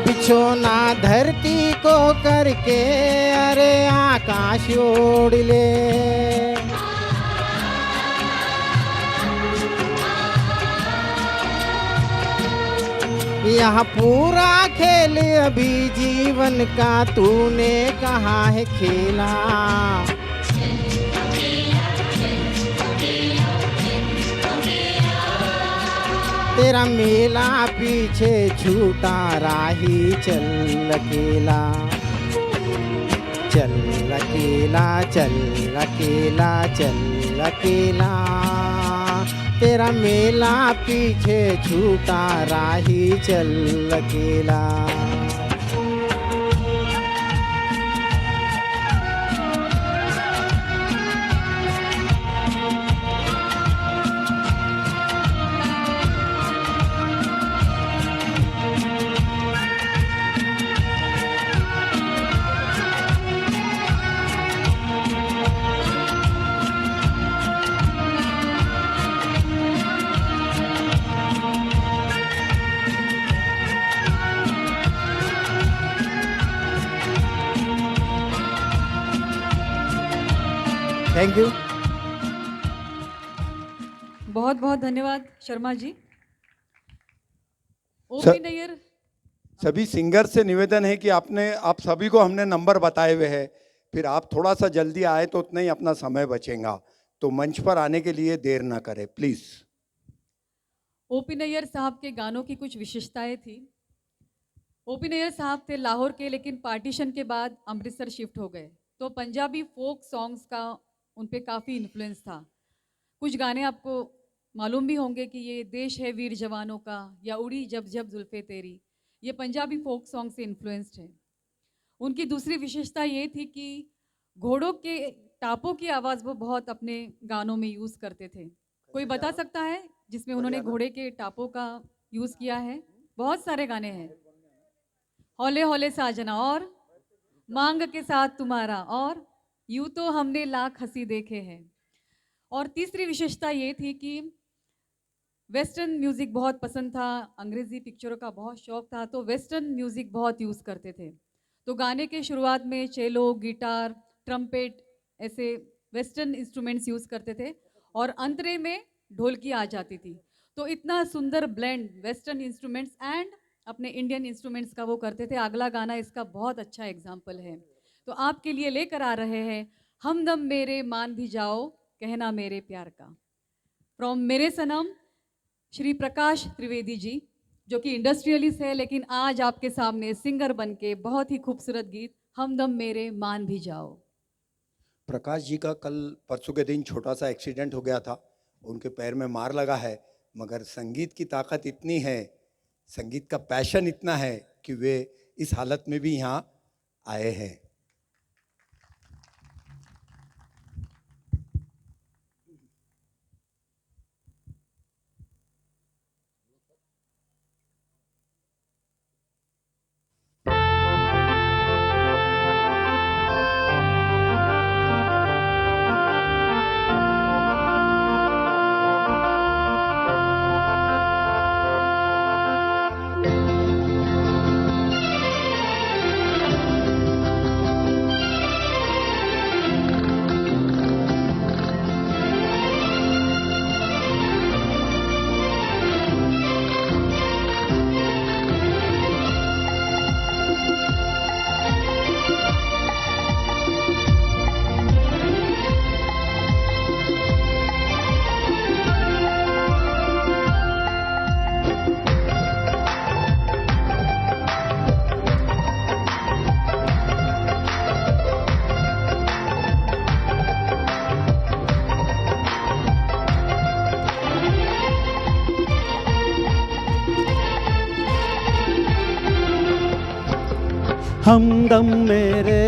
[SPEAKER 5] बिछोना धरती को करके अरे आकाश ओढ़ ले। यह पूरा खेल अभी जीवन का तूने कहाँ है खेला। तेरा मेला पीछे छूटा राही चल अकेला। चल अकेला चल अकेला चल अकेला। तेरा मेला पीछे छूटा राही चल अकेला। Thank you.
[SPEAKER 1] बहुत बहुत धन्यवाद शर्मा जी।
[SPEAKER 4] सर-
[SPEAKER 1] ओपी नैयर,
[SPEAKER 4] सभी सिंगर से निवेदन है कि आप सभी को हमने नंबर बताए हुए हैं, फिर आप थोड़ा सा जल्दी आए तो उतना ही अपना समय बचेगा, तो मंच पर आने के लिए देर ना करें प्लीज।
[SPEAKER 1] ओपी नैयर साहब के गानों की कुछ विशेषताएं थी। ओपी नैयर साहब थे लाहौर के, लेकिन पार्टीशन के बाद अमृतसर शिफ्ट हो गए, तो पंजाबी फोक सॉन्ग्स का उन पे काफ़ी इन्फ्लुएंस था। कुछ गाने आपको मालूम भी होंगे कि ये देश है वीर जवानों का, या उड़ी जब जब जुल्फे तेरी, ये पंजाबी फोक सॉन्ग से इन्फ्लुएंस्ड है। उनकी दूसरी विशेषता ये थी कि घोड़ों के टापों की आवाज़ वो बहुत अपने गानों में यूज़ करते थे। कोई बता सकता है जिसमें उन्होंने घोड़े के टापों का यूज़ किया है? बहुत सारे गाने हैं। हौले हौले साजना, और मांग के साथ तुम्हारा, और यूं तो हमने लाख हंसी देखे हैं। और तीसरी विशेषता ये थी कि वेस्टर्न म्यूज़िक बहुत पसंद था, अंग्रेज़ी पिक्चरों का बहुत शौक था, तो वेस्टर्न म्यूज़िक बहुत यूज़ करते थे। तो गाने के शुरुआत में चेलो, गिटार, ट्रम्पेट ऐसे वेस्टर्न इंस्ट्रूमेंट्स यूज़ करते थे, और अंतरे में ढोलकी आ जाती थी। तो इतना सुंदर ब्लेंड वेस्टर्न इंस्ट्रूमेंट्स एंड अपने इंडियन इंस्ट्रूमेंट्स का वो करते थे। अगला गाना इसका बहुत अच्छा एग्जाम्पल है, तो आपके लिए लेकर आ रहे हैं हमदम मेरे मान भी जाओ कहना मेरे प्यार का, फ्रॉम मेरे सनम, श्री प्रकाश त्रिवेदी जी, जो कि इंडस्ट्रियलिस्ट है, लेकिन आज आपके सामने सिंगर बनके बहुत ही खूबसूरत गीत हमदम मेरे मान भी जाओ।
[SPEAKER 4] प्रकाश जी का कल परसों के दिन छोटा सा एक्सीडेंट हो गया था, उनके पैर में मार लगा है, मगर संगीत की ताकत इतनी है, संगीत का पैशन इतना है कि वे इस हालत में भी यहाँ आए हैं।
[SPEAKER 3] हमदम मेरे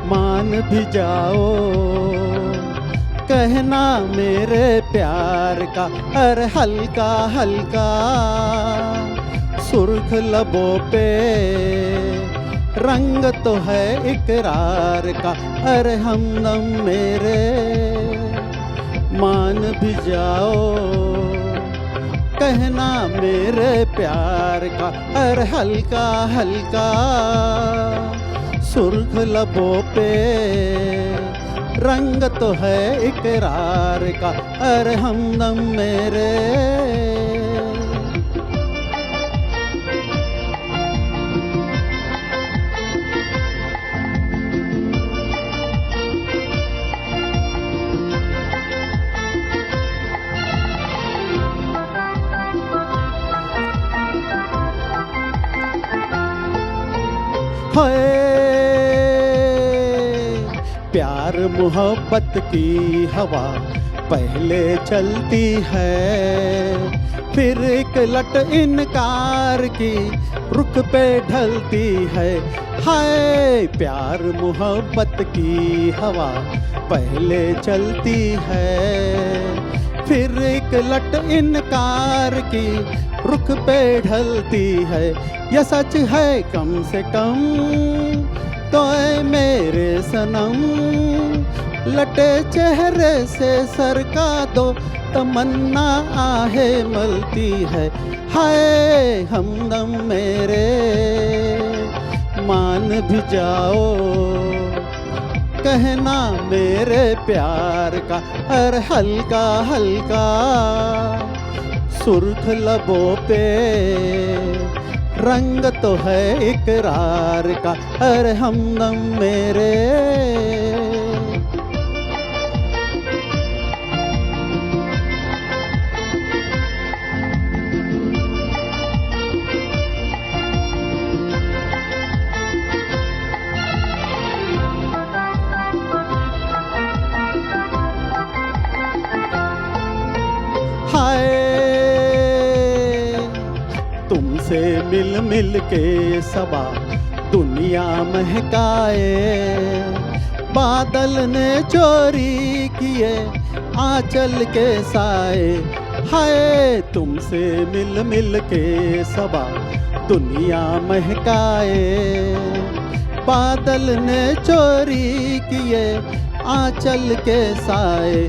[SPEAKER 3] मान भी जाओ कहना मेरे प्यार का, अरे हल्का हल्का सुर्ख लबों पे
[SPEAKER 5] रंग तो है इकरार का, अरे हमदम मेरे मान भी जाओ, कहना मेरे प्यार का, अरे हल्का हल्का सुर्ख लबों पे रंग तो है इकरार का, अरे हमदम मेरे। हाय प्यार मोहब्बत की हवा पहले चलती है, फिर एक लट इनकार की रुख पे ढलती है। हाय प्यार मोहब्बत की हवा पहले चलती है, फिर एक लट इनकार की रुख पे ढलती है। यह सच है कम से कम तो ऐ मेरे सनम, लटे चेहरे से सर का दो तमन्ना आहे मलती है। हाय हमदम मेरे मान भी जाओ, कहना मेरे प्यार का, अरे हल्का हल्का सुर्ख लबों पे रंग तो है इकरार का, अरे हमदम मेरे। हाय तुमसे मिल मिल के सबा दुनिया महकाए, बादल ने चोरी किए आंचल के साए। हाय तुमसे मिल मिल के सबा दुनिया महकाए, बादल ने चोरी किए आंचल के साए।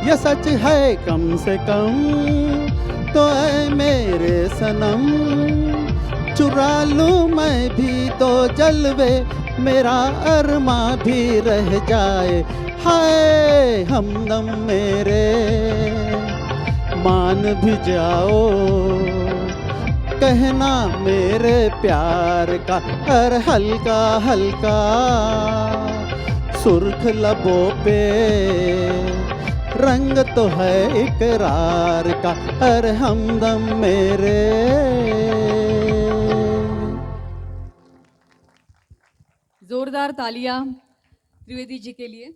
[SPEAKER 5] यह सच है कम से कम तो ऐ मेरे सनम, चुरा लूं मैं भी तो जलवे मेरा अरमा भी रह जाए। हाय हमदम मेरे मान भी जाओ, कहना मेरे प्यार का, अरे हल्का हल्का सुर्ख लबों पे रंग तो है इकरार का, अरे हमदम मेरे।
[SPEAKER 1] जोरदार तालियां त्रिवेदी जी के लिए।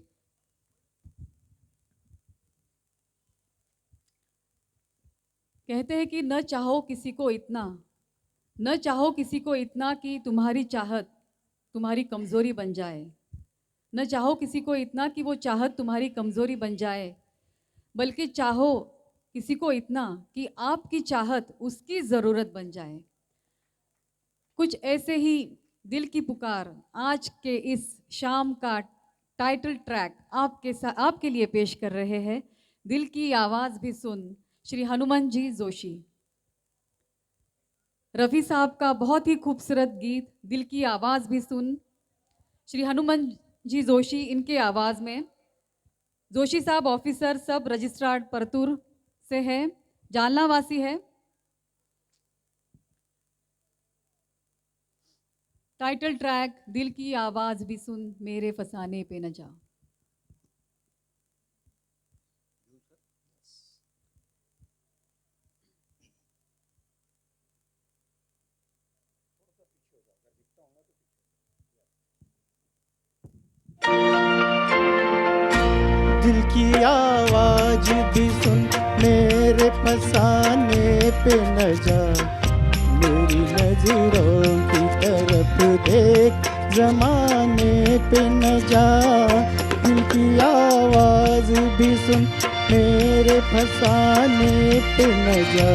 [SPEAKER 1] कहते हैं कि न चाहो किसी को इतना, न चाहो किसी को इतना कि तुम्हारी चाहत तुम्हारी कमजोरी बन जाए। न चाहो किसी को इतना कि वो चाहत तुम्हारी कमजोरी बन जाए, बल्कि चाहो किसी को इतना कि आपकी चाहत उसकी ज़रूरत बन जाए। कुछ ऐसे ही दिल की पुकार आज के इस शाम का टाइटल ट्रैक आपके लिए पेश कर रहे हैं। दिल की आवाज़ भी सुन, श्री हनुमान जी जोशी। रफ़ी साहब का बहुत ही खूबसूरत गीत दिल की आवाज़ भी सुन, श्री हनुमान जी जोशी इनके आवाज़ में। जोशी साहब ऑफिसर सब रजिस्ट्रार परतूर से है, जालना वासी है। टाइटल ट्रैक दिल की आवाज़ भी सुन, मेरे फसाने पे न जा।
[SPEAKER 5] दिल की आवाज भी सुन, मेरे फसाने पे न जा। मेरी नजरों की तरफ देख, जमाने पे न जा। दिल की आवाज भी सुन, मेरे फसाने पे न जा।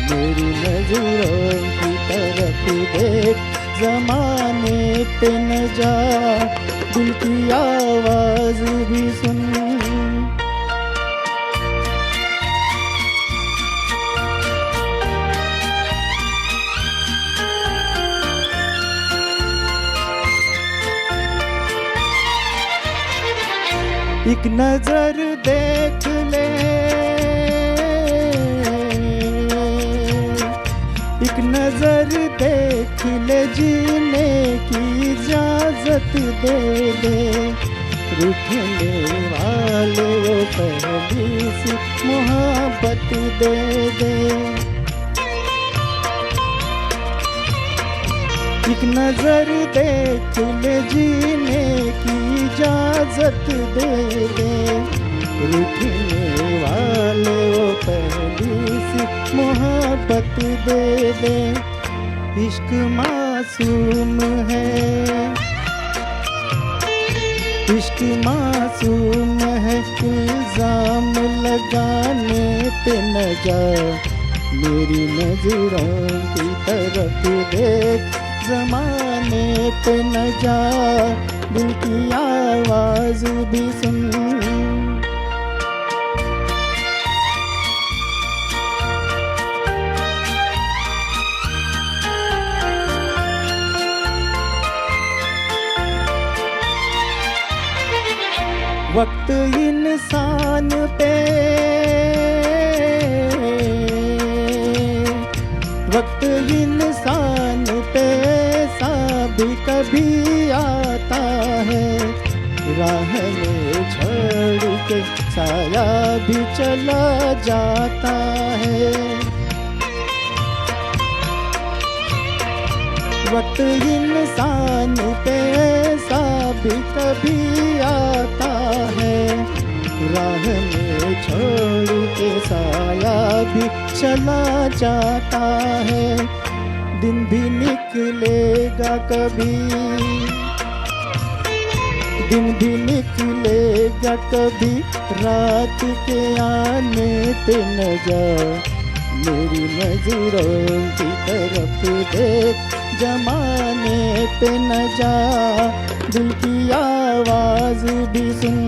[SPEAKER 5] मेरी नजरों की तरफ देख, जमाने पे न जा, दिल की आवाज भी सुन। एक नजर देख ले, एक नजर देख ले, जीने की इजाजत दे दे। रूठने वाले वो पहली सी मोहब्बत दे दे। एक नजर देख ले, जीने की इजाजत दे दे। रूठने वाले वो पहली सी मोहब्बत दे दे। इश्क मासूम है, इश्क मासूम है, इल्जाम लगाने पे न जा। मेरी नजरों की तरफ देख, जमाने पे न जा, दिल की आवाज भी सुन। वक्त इंसान पे, वक्त इंसान पे ऐसा भी कभी आता है। राह में छोड़ के साया भी चला जाता है। वक्त इंसान पे ऐसा भी कभी आता है। राह में छोड़ के साया भी चला जाता है। दिन भी निकलेगा कभी, दिन भी निकलेगा कभी, रात के आने पे न जा। मेरी नजरों की तरफ देख, जमाने पे न जा, दिल की आवाज भी सुन।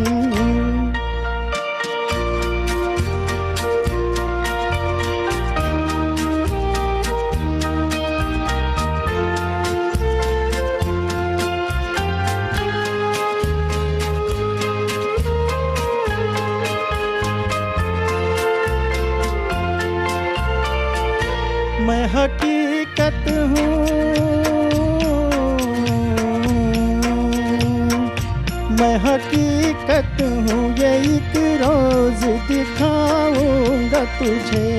[SPEAKER 5] मैं हकीकत हूँ, मैं हकीकत हूँ, ये एक रोज दिखाऊंगा तुझे।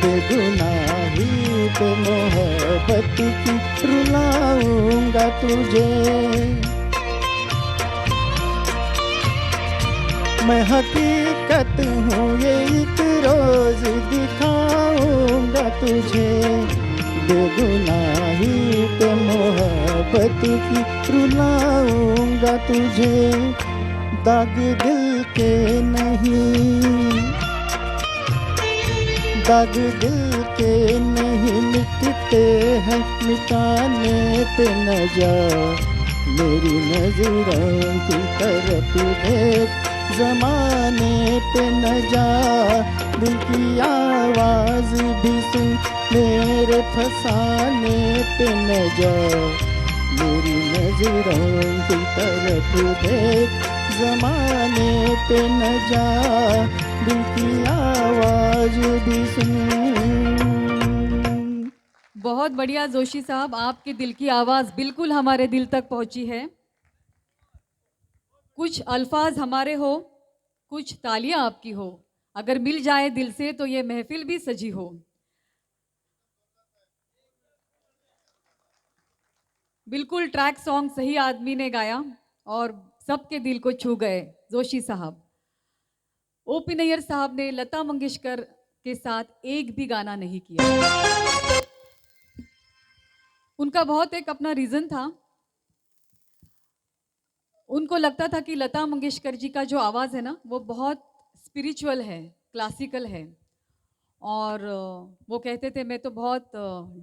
[SPEAKER 5] बेगुनाही पे मोहब्बत की रुलाऊंगा तुझे। मैं हकीकत हूँ, ये एक रोज दिखाऊंगा तुझे। बेगुनाही पे मोहब्बत की रुलाऊंगा तुझे। दाग दिल के नहीं, दाग दिल के नहीं मिटते हैं, मिटाने पे न जा। मेरी नजरों की तरफ देख, जमाने पे न जा, दिल की आवाज भी सुन। मेरे फसाने पे न जा, मेरी नजरों की तरफ देख, जमाने पे न जा, दिल की आवाज भी सुन।
[SPEAKER 1] बहुत बढ़िया जोशी साहब, आपके दिल की आवाज़ बिल्कुल हमारे दिल तक पहुंची है। कुछ अल्फाज हमारे हो, कुछ तालियां आपकी हो, अगर मिल जाए दिल से तो ये महफिल भी सजी हो। बिल्कुल ट्रैक सॉन्ग सही आदमी ने गाया और सबके दिल को छू गए जोशी साहब। ओपी नैयर साहब ने लता मंगेशकर के साथ एक भी गाना नहीं किया। उनका बहुत एक अपना रीजन था। उनको लगता था कि लता मंगेशकर जी का जो आवाज़ है ना, वो बहुत स्पिरिचुअल है, क्लासिकल है, और वो कहते थे मैं तो बहुत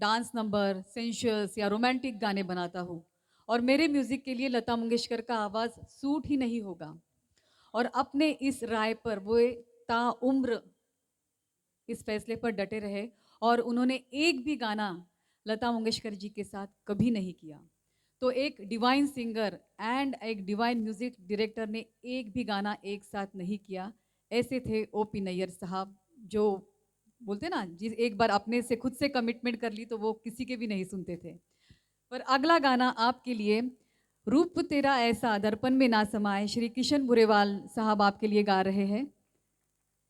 [SPEAKER 1] डांस नंबर, सेंशुअस या रोमांटिक गाने बनाता हूँ और मेरे म्यूज़िक के लिए लता मंगेशकर का आवाज़ सूट ही नहीं होगा। और अपने इस राय पर वो ताउम्र इस फैसले पर डटे रहे और उन्होंने एक भी गाना लता मंगेशकर जी के साथ कभी नहीं किया। तो एक डिवाइन सिंगर एंड एक डिवाइन म्यूजिक डायरेक्टर ने एक भी गाना एक साथ नहीं किया। ऐसे थे ओपी नैयर साहब, जो बोलते ना, जिस एक बार अपने से खुद से कमिटमेंट कर ली तो वो किसी के भी नहीं सुनते थे। पर अगला गाना आपके लिए, रूप तेरा ऐसा दर्पण में ना समाए, श्री किशन बुरेवाल साहब आपके लिए गा रहे हैं।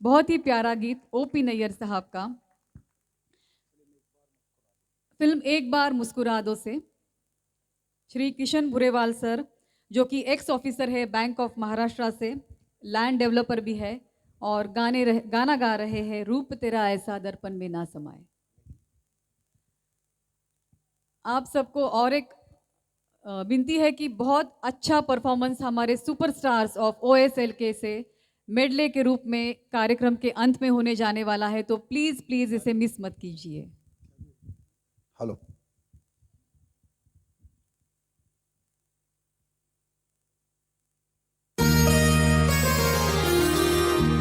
[SPEAKER 1] बहुत ही प्यारा गीत ओपी नैयर साहब का, फिल्म एक बार मुस्कुरा दो से। श्री किशन बुरेवाल सर, जो कि एक्स ऑफिसर है बैंक ऑफ महाराष्ट्र से, लैंड डेवलपर भी है और गाना गा रहे हैं रूप तेरा ऐसा दर्पण में ना समाए। आप सबको और एक विनती है कि बहुत अच्छा परफॉर्मेंस हमारे सुपरस्टार्स ऑफ OSLK से मेडले के रूप में कार्यक्रम के अंत में होने जाने वाला है, तो प्लीज प्लीज इसे मिस मत कीजिए।
[SPEAKER 4] हेलो।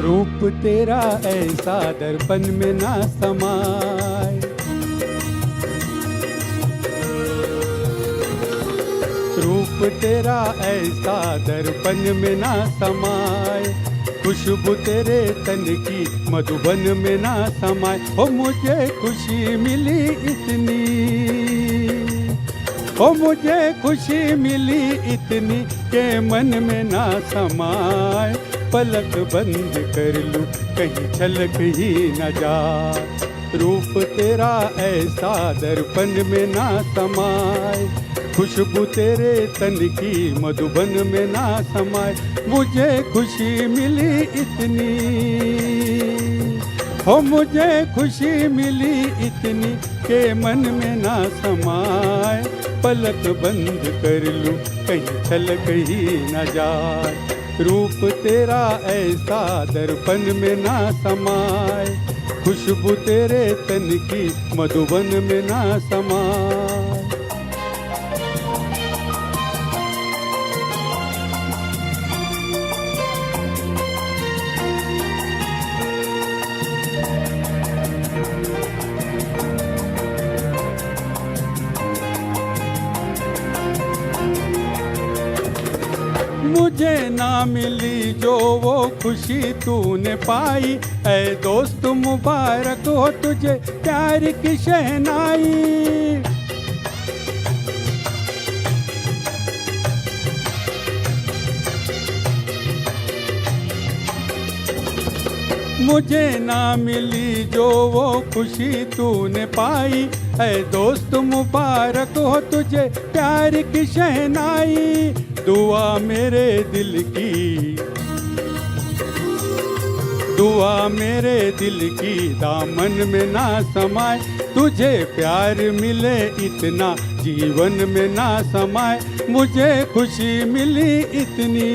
[SPEAKER 6] रूप तेरा ऐसा दर्पण में ना समाए, रूप तेरा ऐसा दर्पण में ना समाए, खुशबू तेरे तन की मधुबन में ना समाए। ओ मुझे खुशी मिली इतनी, ओ मुझे खुशी मिली इतनी के मन में ना समाए, पलक बंद कर लूं कहीं झलक ही न जाए। रूप तेरा ऐसा दर्पण में ना समाए, खुशबू तेरे तन की मधुबन में ना समाए। मुझे खुशी मिली इतनी, हो मुझे खुशी मिली इतनी के मन में ना समाए, पलक बंद कर लूं कहीं झलक ही न जाए। रूप तेरा ऐसा दर्पण में ना समाए, खुशबू तेरे तन की मधुबन में ना समाए। मुझे ना मिली जो वो खुशी तूने पाई, ऐ दोस्त मुबारक हो तुझे प्यार की शहनाई। मुझे ना मिली जो वो खुशी तूने पाई, ऐ दोस्त मुबारक हो तुझे प्यार की शहनाई। दुआ मेरे दिल की, दुआ मेरे दिल की दामन में ना समाए, तुझे प्यार मिले इतना जीवन में ना समाए। मुझे खुशी मिली इतनी,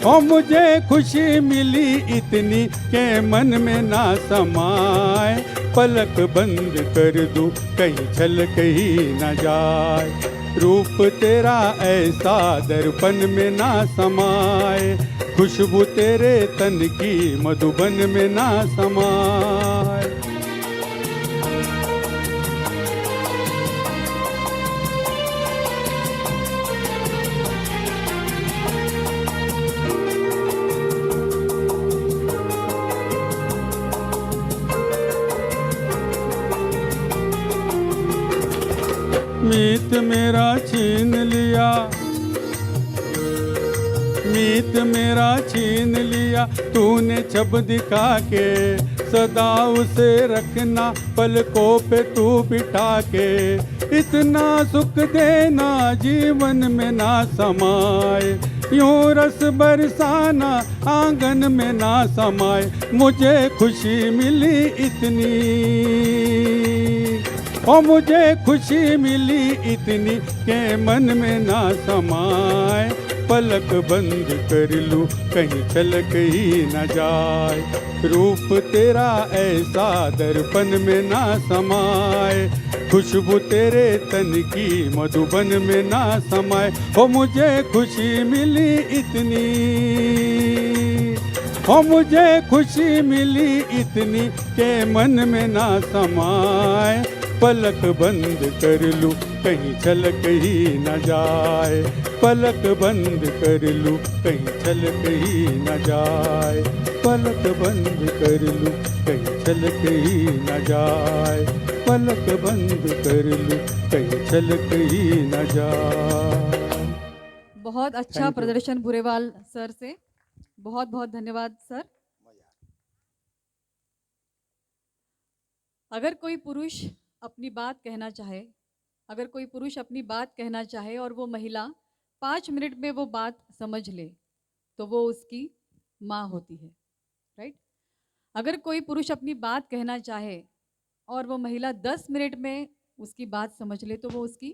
[SPEAKER 6] ओ मुझे खुशी मिली इतनी के मन में ना समाए, पलक बंद कर दूं कहीं झलक ही न जाए। रूप तेरा ऐसा दर्पण में ना समाए, खुशबू तेरे तन की मधुबन में ना समाए। मीत मेरा छीन लिया, मीत मेरा छीन लिया तूने छब दिखा के, सदा उसे रखना पलकों पे तू बिठा के। इतना सुख देना जीवन में ना समाए, यूं रस बरसाना आंगन में ना समाए। मुझे खुशी मिली इतनी, ओ मुझे खुशी मिली इतनी के मन में ना समाए, पलक बंद कर लूं कहीं छलक ही न जाए। रूप तेरा ऐसा दर्पण में ना समाए, खुशबू तेरे तन की मधुबन में ना समाए। हो मुझे खुशी मिली इतनी, हो मुझे खुशी मिली इतनी के मन में ना समाए। पलक बंद कर लूं कहीं छलक ही न जाए, पलक बंद कर लूं कहीं छलक ही न जाए, पलक बंद कर लूं कहीं छलक ही न जाए, पलक बंद कर लूं कहीं छलक ही न जाए।
[SPEAKER 1] बहुत अच्छा
[SPEAKER 6] Thank you.
[SPEAKER 1] प्रदर्शन बुरेवाल सर से, बहुत बहुत धन्यवाद सर। अगर कोई पुरुष अपनी बात कहना चाहे, अगर कोई पुरुष अपनी बात कहना चाहे और वो महिला 5 मिनट में वो बात समझ ले, तो वो उसकी माँ होती है, राइट। अगर कोई पुरुष अपनी बात कहना चाहे और वो महिला 10 मिनट में उसकी बात समझ ले, तो वो उसकी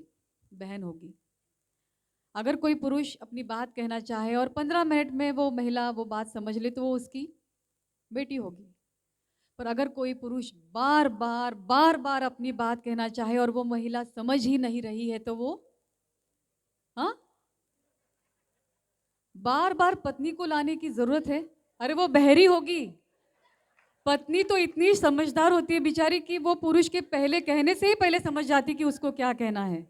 [SPEAKER 1] बहन होगी। अगर कोई पुरुष अपनी बात कहना चाहे और 15 मिनट में वो महिला वो बात समझ ले, तो वो उसकी बेटी होगी। पर अगर कोई पुरुष बार बार अपनी बात कहना चाहे और वो महिला समझ ही नहीं रही है, तो वो बार बार पत्नी को लाने की जरूरत है? अरे वो बहरी होगी। पत्नी तो इतनी समझदार होती है बेचारी कि वो पुरुष के पहले कहने से ही पहले समझ जाती कि उसको क्या कहना है।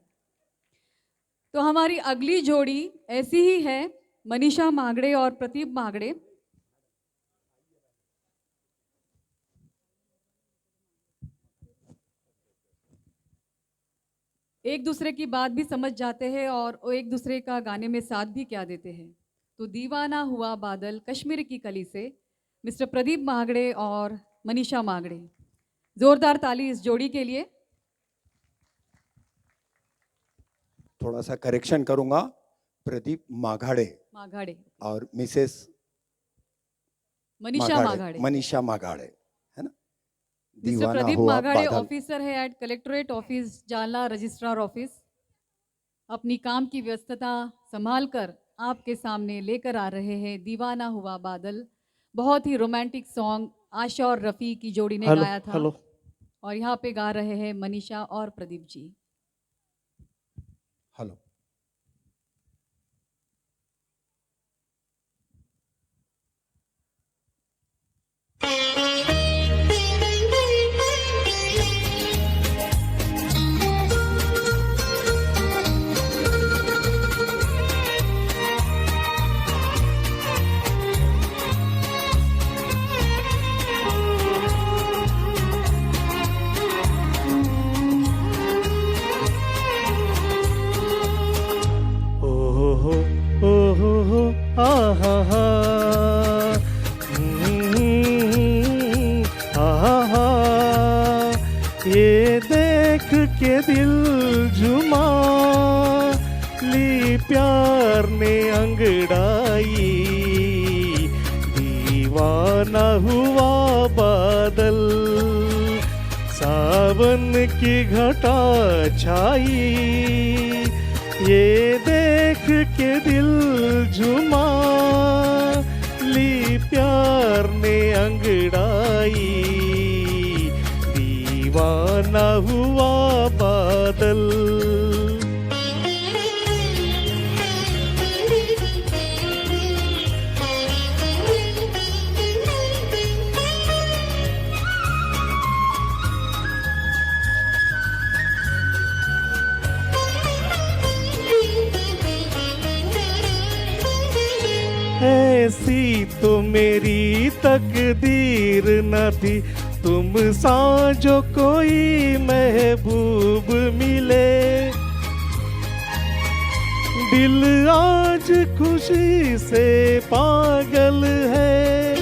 [SPEAKER 1] तो हमारी अगली जोड़ी ऐसी ही है, मनीषा मागड़े और प्रदीप मागड़े। एक दूसरे की बात भी समझ जाते हैं और वो एक दूसरे का गाने में साथ भी क्या देते हैं। तो दीवाना हुआ बादल कश्मीर की कली से मिस्टर प्रदीप मागड़े और मनीषा मागड़े, जोरदार ताली इस जोड़ी के लिए।
[SPEAKER 4] थोड़ा सा करेक्शन करूंगा, प्रदीप माघाड़े
[SPEAKER 1] माघाड़े
[SPEAKER 4] और मिसेस
[SPEAKER 1] मनीषा माघाड़े।
[SPEAKER 4] मनीषा माघाड़े है ना।
[SPEAKER 1] मिस्टर
[SPEAKER 4] दीवाना
[SPEAKER 1] प्रदीप
[SPEAKER 4] हुआ
[SPEAKER 1] माघाड़े
[SPEAKER 4] बादल।
[SPEAKER 1] ऑफिसर है at collectorate office Jalna, registrar office. अपनी काम की व्यस्तता संभाल कर आपके सामने लेकर आ रहे हैं दीवाना हुआ बादल। बहुत ही रोमांटिक सॉन्ग आशा और रफ़ी की जोड़ी ने गाया था।
[SPEAKER 3] हेलो
[SPEAKER 1] और यहाँ पे गा रहे हैं मनीषा और प्रदीप जी।
[SPEAKER 4] हेलो।
[SPEAKER 3] ये देख के दिल झुमा ली प्यार ने अंगड़ाई, दीवाना हुआ बादल सावन की घटा छाई। ये देख के दिल झुमा ली प्यार ने अंगड़ाई, दीवाना हुआ बादल। ऐसी तो मेरी तकदीर न थी, तुम सा जो कोई महबूब मिले। दिल आज खुशी से पागल है,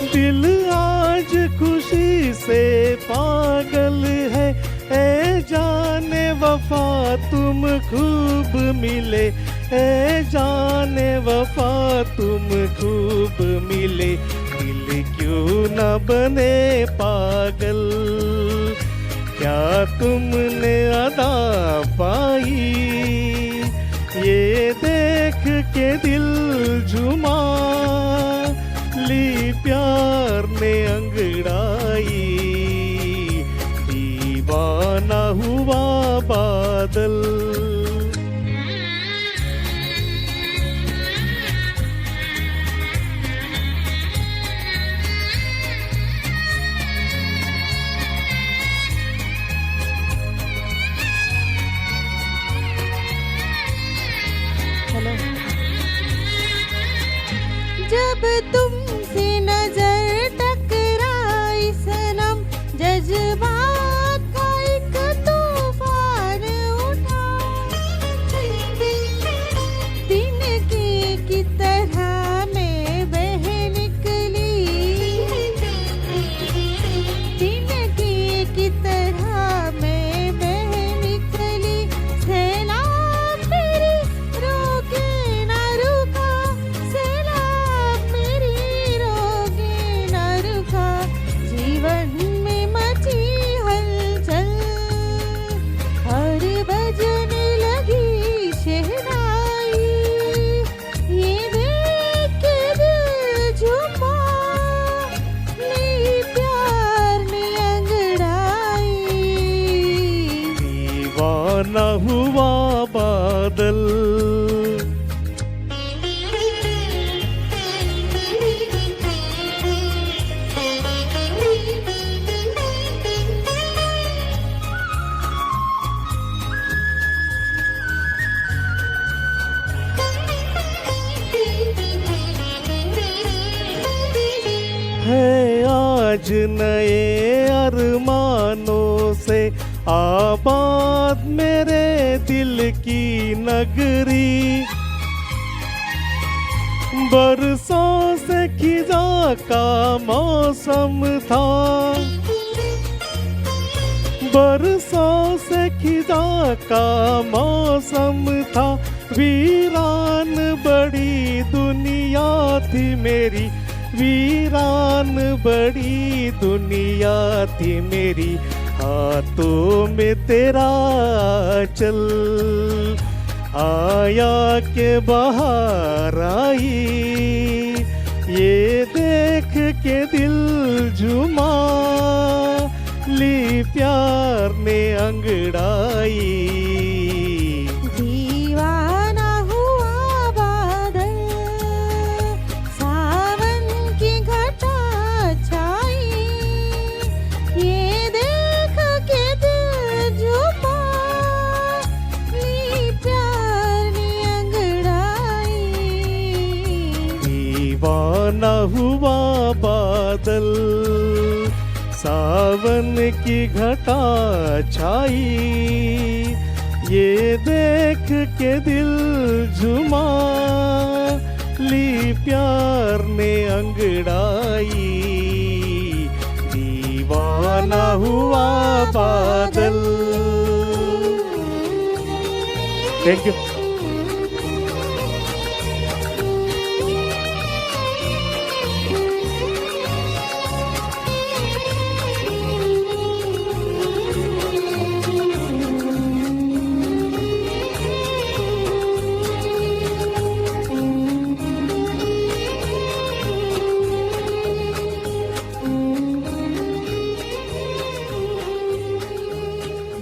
[SPEAKER 3] दिल आज खुशी से पागल है। ए जाने वफा तुम खूब मिले, ए जाने वफा तुम खूब मिले। दिल क्यों न बने पागल, क्या तुमने अदा पाई। ये के दिल झुमा ली प्यार ने अंगड़ाई दीवाना हुआ बादल
[SPEAKER 2] जब तुमसे नजर टकराई सनम जज्बात का एक तूफान उठा तिनके की तरह मैं बह निकली तिनके की तरह मैं बह निकली सैलाब मेरी रोके ना रुका सैलाब मेरी रोके ना रुका जीवन में मची हलचल और बजने लगी शहनाई ये देख के दिल झूमा ली प्यार ने अंगड़ाई
[SPEAKER 3] दीवाना हुआ बादल है आज नए अरमानों से आबाद मेरे दिल की नगरी बरसों से खिजा का मौसम था बरसों से खिजा का मौसम था वीरान बड़ी दुनिया थी मेरी वीरान बड़ी दुनिया थी मेरी हाथों में तेरा चल आया के बाहर आई ये देख के दिल झुमा ली प्यार ने अंगड़ाई
[SPEAKER 2] दीवाना हुआ बादल सावन की घटा छाई ये देख के दिल झूमा ली प्यार ने अंगड़ाई
[SPEAKER 3] दीवाना हुआ बादल सावन की घटा छाई ये देख के दिल झुमा ली प्यार ने अंगड़ाई दीवाना हुआ बादल थैंक यू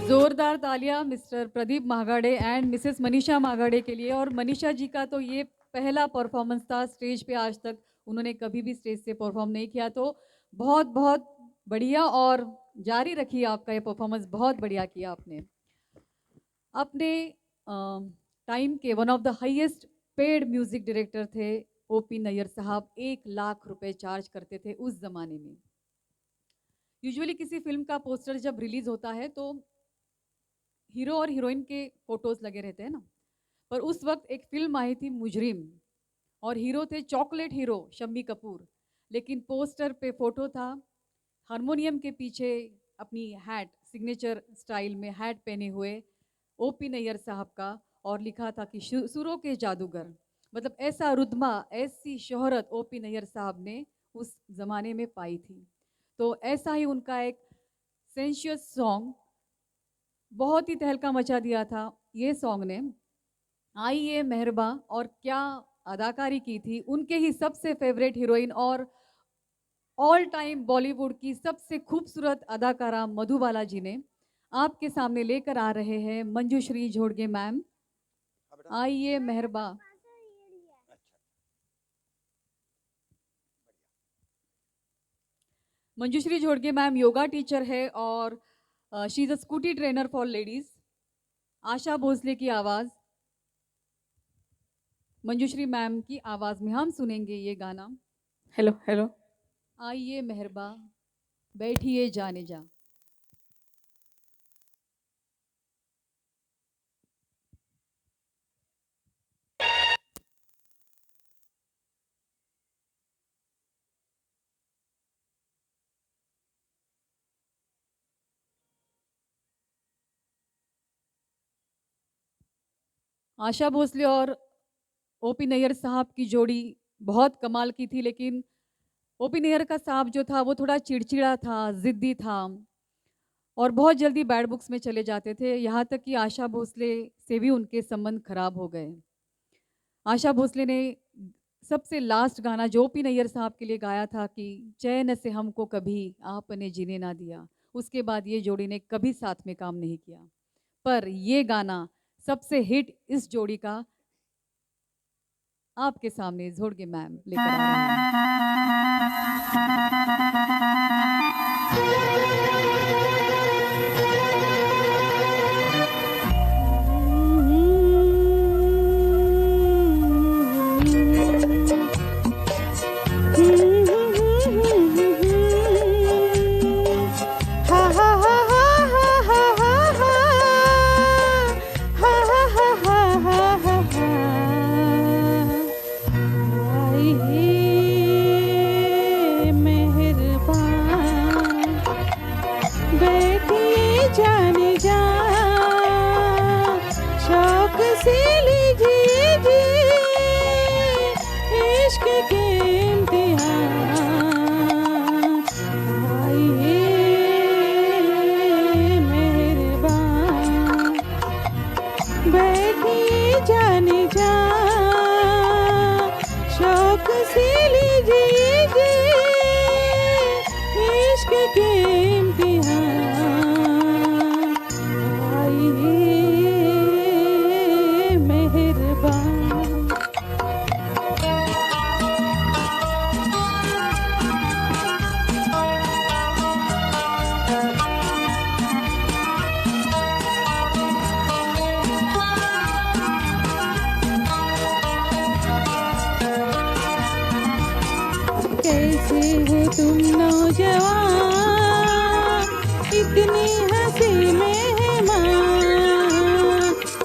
[SPEAKER 1] जोरदार तालियां Mr Pradeep Mahagade and Mrs Manisha Mahagade के लिए। और मनीषा जी का तो ये पहला परफॉर्मेंस था स्टेज पे, आज तक उन्होंने कभी भी स्टेज से परफॉर्म नहीं किया, तो बहुत बहुत बढ़िया और जारी रखिए आपका ये परफॉर्मेंस, बहुत बढ़िया किया आपने। अपने टाइम के one of the highest paid music director थे ओपी नैयर साहब, 1 लाख रुपए चार्ज करते थे उस जमाने में। यूजुअली किसी फिल्म का पोस्टर जब रिलीज होता है तो हीरो और हीरोइन के फोटोज लगे रहते हैं ना, पर उस वक्त एक फिल्म आई थी मुजरिम और हीरो थे चॉकलेट हीरो शम्मी कपूर, लेकिन पोस्टर पे फोटो था हारमोनियम के पीछे अपनी हैट सिग्नेचर स्टाइल में हैट पहने हुए ओपी नैयर साहब का, और लिखा था कि सुरों के जादूगर। मतलब ऐसा रुतबा, ऐसी शोहरत ओपी नैयर साहब ने उस ज़माने में पाई थी। तो ऐसा ही उनका एक सेंशियस सॉन्ग बहुत ही तहलका मचा दिया था ये सॉन्ग ने, आई ये मेहरबा, और क्या अदाकारी की थी, उनके ही सबसे फेवरेट हीरोइन और ऑल टाइम बॉलीवुड की सबसे खूबसूरत अदाकारा मधुबाला जी ने आपके सामने लेकर आ रहे हैं मंजूश्री झोड़गे मैम। आइए मेहरबा। Manjushree Jhodge ma'am yoga teacher है और she is a scooty trainer for ladies. Asha Bhosle की आवाज, मंजूश्री मैम की आवाज में हम सुनेंगे ये गाना।
[SPEAKER 7] Hello hello.
[SPEAKER 1] आइए मेहरबा, बैठिए जाने जा। आशा भोसले और ओपी नैयर साहब की जोड़ी बहुत कमाल की थी, लेकिन ओपी नैयर का साहब जो था वो थोड़ा चिड़चिड़ा था, जिद्दी था और बहुत जल्दी बैड बुक्स में चले जाते थे। यहाँ तक कि आशा भोसले से भी उनके संबंध खराब हो गए। आशा भोसले ने सबसे लास्ट गाना जो ओपी नैयर साहब के लिए गाया था कि चैन से हमको कभी आपने जीने ना दिया, उसके बाद ये जोड़ी ने कभी साथ में काम नहीं किया। पर ये गाना सबसे हिट इस जोड़ी का आपके सामने झोड़गे मैम लेकर आ रहे
[SPEAKER 2] जाने जा शौक से लीजिए जी इश्क के इम्तिहान। आइए मेहरबान, बैठिए जाने जा शौक से लीजिए जी इश्क के इम्तिहान। कैसे हो तुम नौजवान इतनी हंसी मेहमान,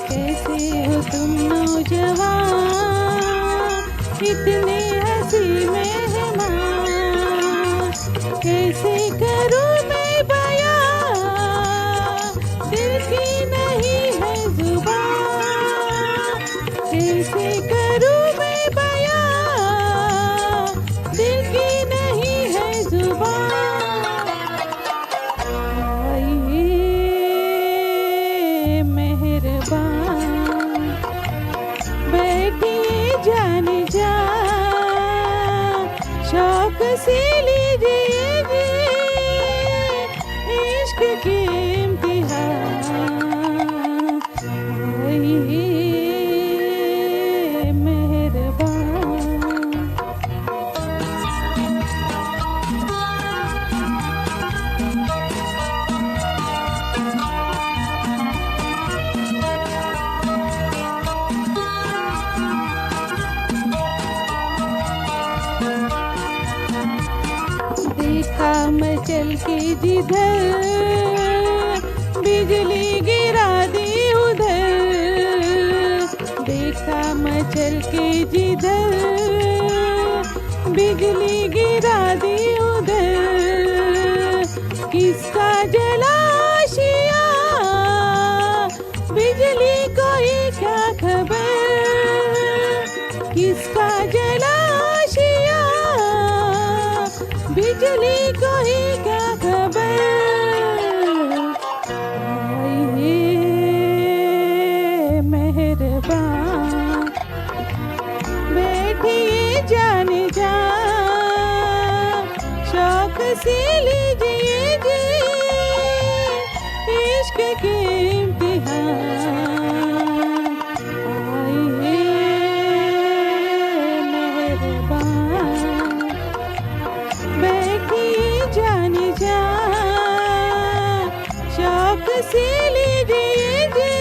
[SPEAKER 2] कैसे हो तुम नौजवान इतनी हंसी मेहमान। कैसे करूँ मैं बयां दिल की नहीं है जुबान, कैसे करूँ मैं बयां दिल की नहीं है जुबान। आइए मेहरबान, बैठिए जाने जा शौक से लीजिए जी इश्क के इम्तिहान। आइए मेहरबान। देखा मैं चल के जिधर बिजली गिरा दी उधर, देखा मैं चल के जिधर बिजली गिरा दी उधर। किसका जलाशिया बिजली को ही क्या खबर, किसका जलाशिया बिजली को ही क्या खबर। आइए मेहरबान, से लीजिए जी इश्क के इम्तिहान। आइए मेहरबान, बैठिए जानी जान, शौक से लीजिए जी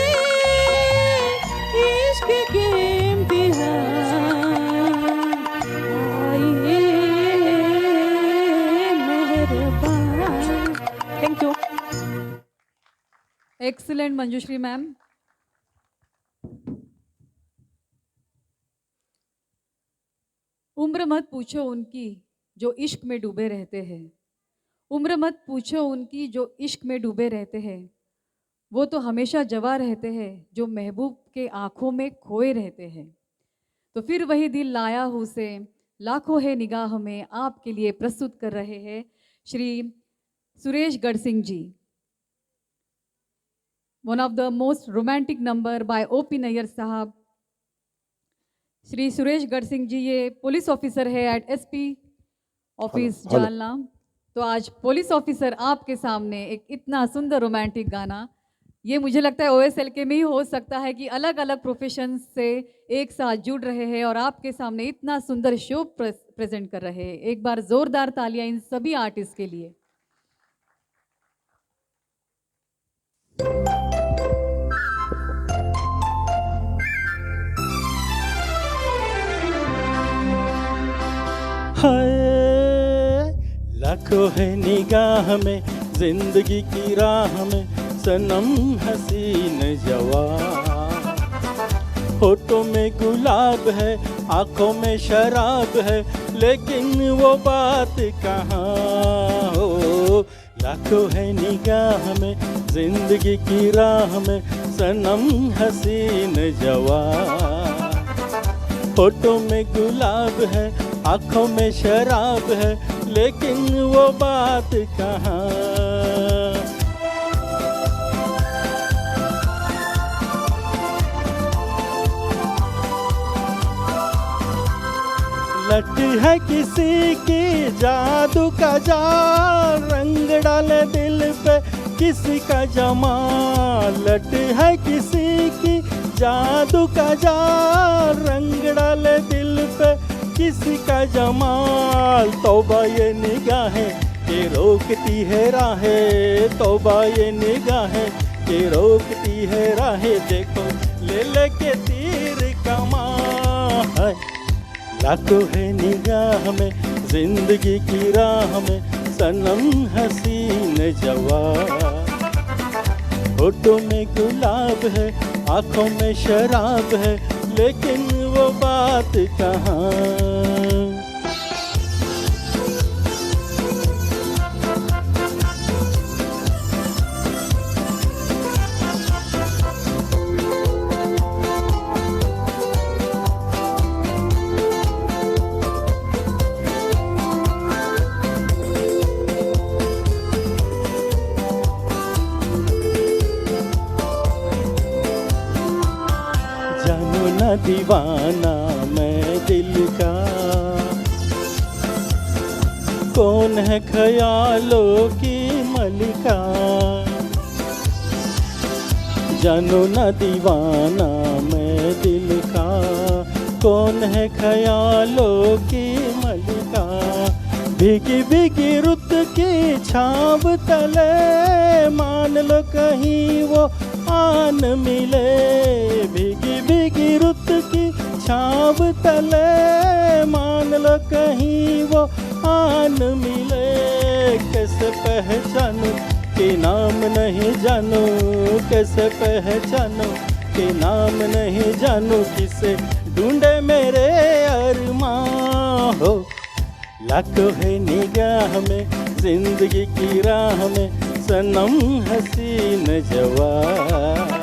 [SPEAKER 2] इश्क के इम्तिहान। आइए मेहरबान। Thank you.
[SPEAKER 1] Excellent Manjushree ma'am. उम्र मत पूछो उनकी जो इश्क में डूबे रहते हैं, उम्र मत पूछो उनकी जो इश्क में डूबे रहते हैं। वो तो हमेशा जवां रहते हैं जो महबूब के आंखों में खोए रहते हैं। तो फिर वही दिल लाया हूँ से लाखों है निगाह में आपके लिए प्रस्तुत कर रहे हैं Shri Suresh Gadhsingh ji. One of the most romantic number by OP Nayyar साहब। श्री सुरेश गढ़सिंह जी ये पुलिस ऑफिसर है at SP office
[SPEAKER 3] hello.
[SPEAKER 1] Jalna. तो आज पुलिस ऑफिसर आपके सामने एक इतना सुंदर रोमांटिक गाना, ये मुझे लगता है ओएसएल के में ही हो सकता है कि अलग अलग प्रोफेशन से एक साथ जुड़ रहे हैं और आपके सामने इतना सुंदर शो प्रेजेंट कर रहे हैं। एक बार जोरदार तालियां इन सभी आर्टिस्ट के लिए।
[SPEAKER 5] हाय लाखों है निगाह में जिंदगी की राह में सनम हसीन जवान। होठों में गुलाब है आंखों में शराब है लेकिन वो बात कहाँ हो। लाखों है निगाह में जिंदगी की राह में सनम हसीन जवान। होठों में गुलाब है आंखों में शराब है लेकिन वो बात कहाँ। लट है किसी की जादू का जाल, रंग डाले दिल पे किसी का जमाल। लट है किसी की जादू का जाल, रंग डाले दिल पे किसी का जमाल। तौबा ये निगाहें कि रोकती है राहें, तौबा ये निगाहें कि रोकती है राहें। देखो ले लेके तीर कमान। लाखों है निगाह में जिंदगी की राह में सनम हसीन जवान। होठों में गुलाब है आंखों में शराब है लेकिन वो बात कहाँ। जानो ना दीवाना मैं दिल का, कौन है ख्यालों की मलिका। जानो ना दीवाना मैं दिल का, कौन है ख्यालों की मलिका। भीगी भीगी रुत की छाव तले मान लो कहीं वो आन मिले। भीगी भीगी रुत की छाव तले मान लो कहीं वो आन मिले। कैसे पहचानूं कि नाम नहीं जानूं, कैसे पहचानूं कि नाम नहीं जानूं। किसे ढूंढे मेरे अरमान हो। लाखों है निगाह में जिंदगी की राह में सनम हसीन जवान।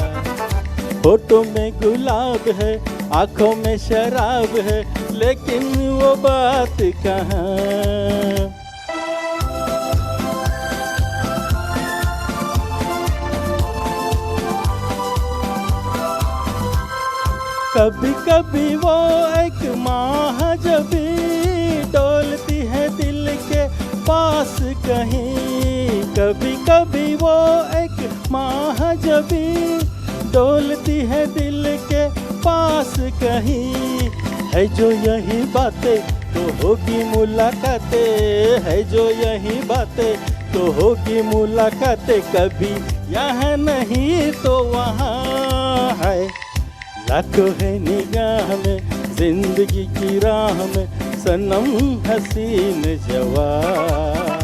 [SPEAKER 5] होठों में गुलाब है आंखों में शराब है लेकिन वो बात कहाँ। कभी कभी वो एक माह जबी डोलती है दिल के पास कहीं, कभी कभी वो एक माह जबी डोलती है दिल के पास कहीं। है जो यही बातें तो होगी मुलाकातें, है जो यही बातें तो होगी मुलाकातें, कभी यहाँ नहीं तो वहाँ है। लाखों है निगाह में जिंदगी की राह में सनम हसीन जवां,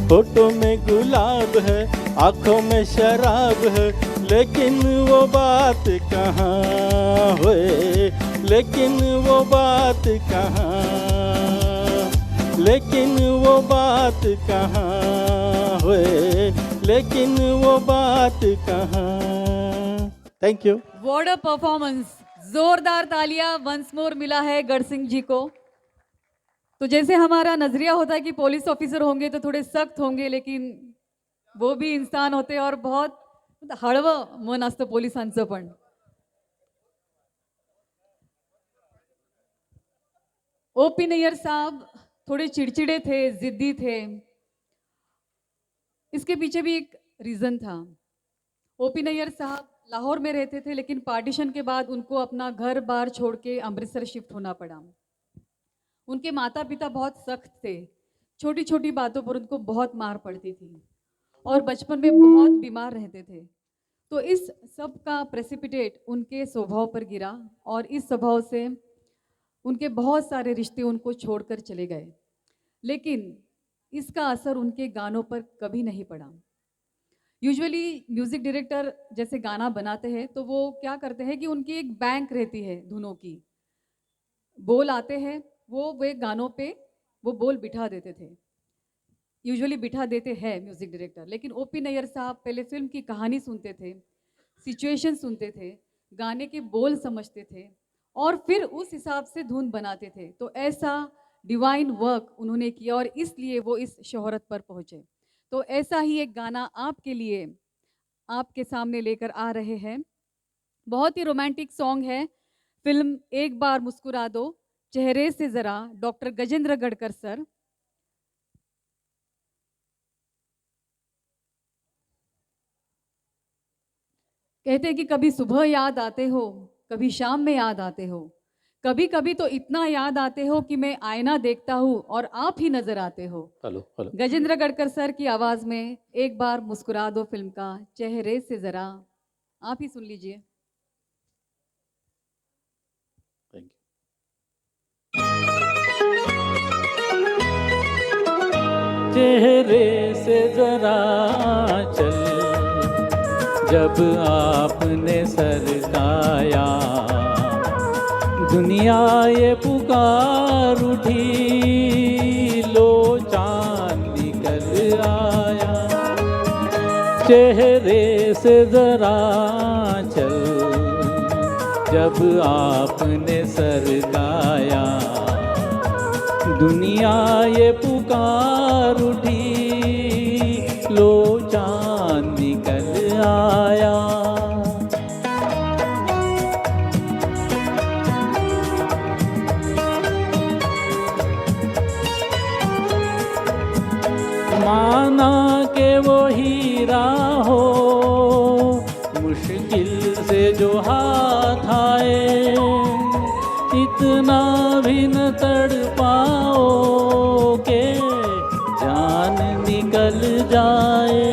[SPEAKER 5] होठों में गुलाब है आंखों में शराब है, लेकिन वो बात कहाँ हुए, लेकिन वो बात कहाँ, लेकिन वो बात कहाँ हुए, लेकिन वो बात कहाँ। Thank you.
[SPEAKER 1] What a performance, जोरदार तालियां वंस मोर मिला है गढ़ सिंह जी को। तो जैसे हमारा नजरिया होता है कि पुलिस ऑफिसर होंगे तो थोड़े सख्त होंगे, लेकिन वो भी इंसान होते और बहुत हळवं मन असतं पोलिसांचं पण। ओपी नैयर साहब थोड़े चिड़चिड़े थे, जिद्दी थे। इसके पीछे भी एक रीजन था। ओपी नैयर साहब लाहौर में रहते थे, लेकिन पार्टीशन के बाद उनको अपना घर बार छोड़ के अमृतसर शिफ्ट होना पड़ा। उनके माता पिता बहुत सख्त थे, छोटी छोटी बातों पर उनको बहुत मार पड़ती थी और बचपन में बहुत बीमार रहते थे। तो इस सब का प्रेसिपिटेट उनके स्वभाव पर गिरा और इस स्वभाव से उनके बहुत सारे रिश्ते उनको छोड़कर चले गए, लेकिन इसका असर उनके गानों पर कभी नहीं पड़ा। यूजुअली म्यूज़िक डायरेक्टर जैसे गाना बनाते हैं तो वो क्या करते हैं कि उनकी एक बैंक रहती है धुनों की, बोल आते हैं वो वे गानों पे वो बोल बिठा देते थे, यूजुअली बिठा देते हैं म्यूज़िक डायरेक्टर। लेकिन ओपी नैयर साहब पहले फिल्म की कहानी सुनते थे, सिचुएशन सुनते थे, गाने के बोल समझते थे और फिर उस हिसाब से धुन बनाते थे। तो ऐसा डिवाइन वर्क उन्होंने किया और इसलिए वो इस शोहरत पर पहुँचे। तो ऐसा ही एक गाना आपके लिए आपके सामने लेकर आ रहे हैं। बहुत ही रोमांटिक सॉन्ग है, फिल्म एक बार मुस्कुरा दो, चेहरे से ज़रा, डॉक्टर गजेंद्र गढ़कर सर। कहते हैं कि कभी सुबह याद आते हो, कभी शाम में याद आते हो, कभी कभी तो इतना याद आते हो कि मैं आईना देखता हूँ और आप ही नजर आते हो।
[SPEAKER 5] Hello hello.
[SPEAKER 1] Gajendra Gadkar sir की आवाज में एक बार मुस्कुरा दो फिल्म का चेहरे से जरा, आप ही सुन लीजिए।
[SPEAKER 5] Thank you. चेहरे से जरा चल, जब आपने सरकाया, दुनिया ये पुकार उठी, लो चांद निकल आया। चेहरे से जरा चल, जब आपने सरकाया, दुनिया ये पुकार उठी, लो चांद निकल आया। माना के वो हीरा हो, मुश्किल से जो हाथ आए, इतना भी न तड़पाओ के जान निकल जाए।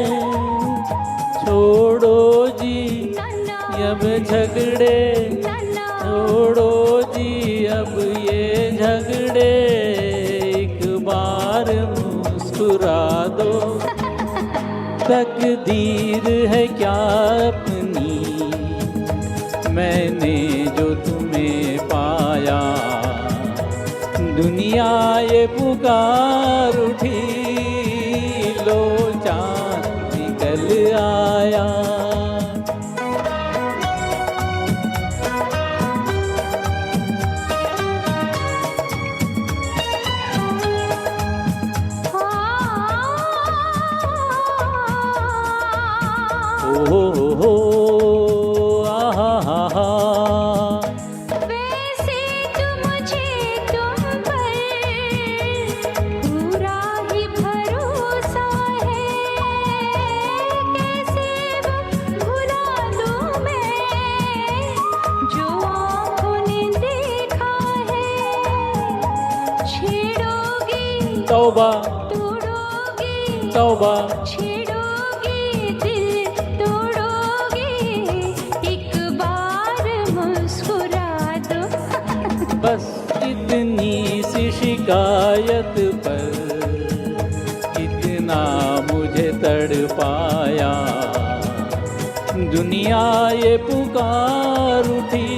[SPEAKER 5] छोड़ो जी अब झगड़े, छोड़ो जी अब ये झगड़े, एक बार मुस्कुरा दो। तकदीर है क्या अपनी, मैंने जो तुम्हें पाया, दुनिया ये पुकार उठी, लो चांद निकल आया। हो आहा हा हा।
[SPEAKER 2] वैसे तो मुझे तुम पर पूरा ही भरोसा
[SPEAKER 5] तौबा
[SPEAKER 2] तोड़ोगे,
[SPEAKER 5] तौबा
[SPEAKER 2] छेड़ोगे, दिल तोड़ोगे, एक बार मुस्कुरा दो।
[SPEAKER 5] बस इतनी सी शिकायत पर इतना मुझे तड़पाया, दुनिया ये पुकार उठी,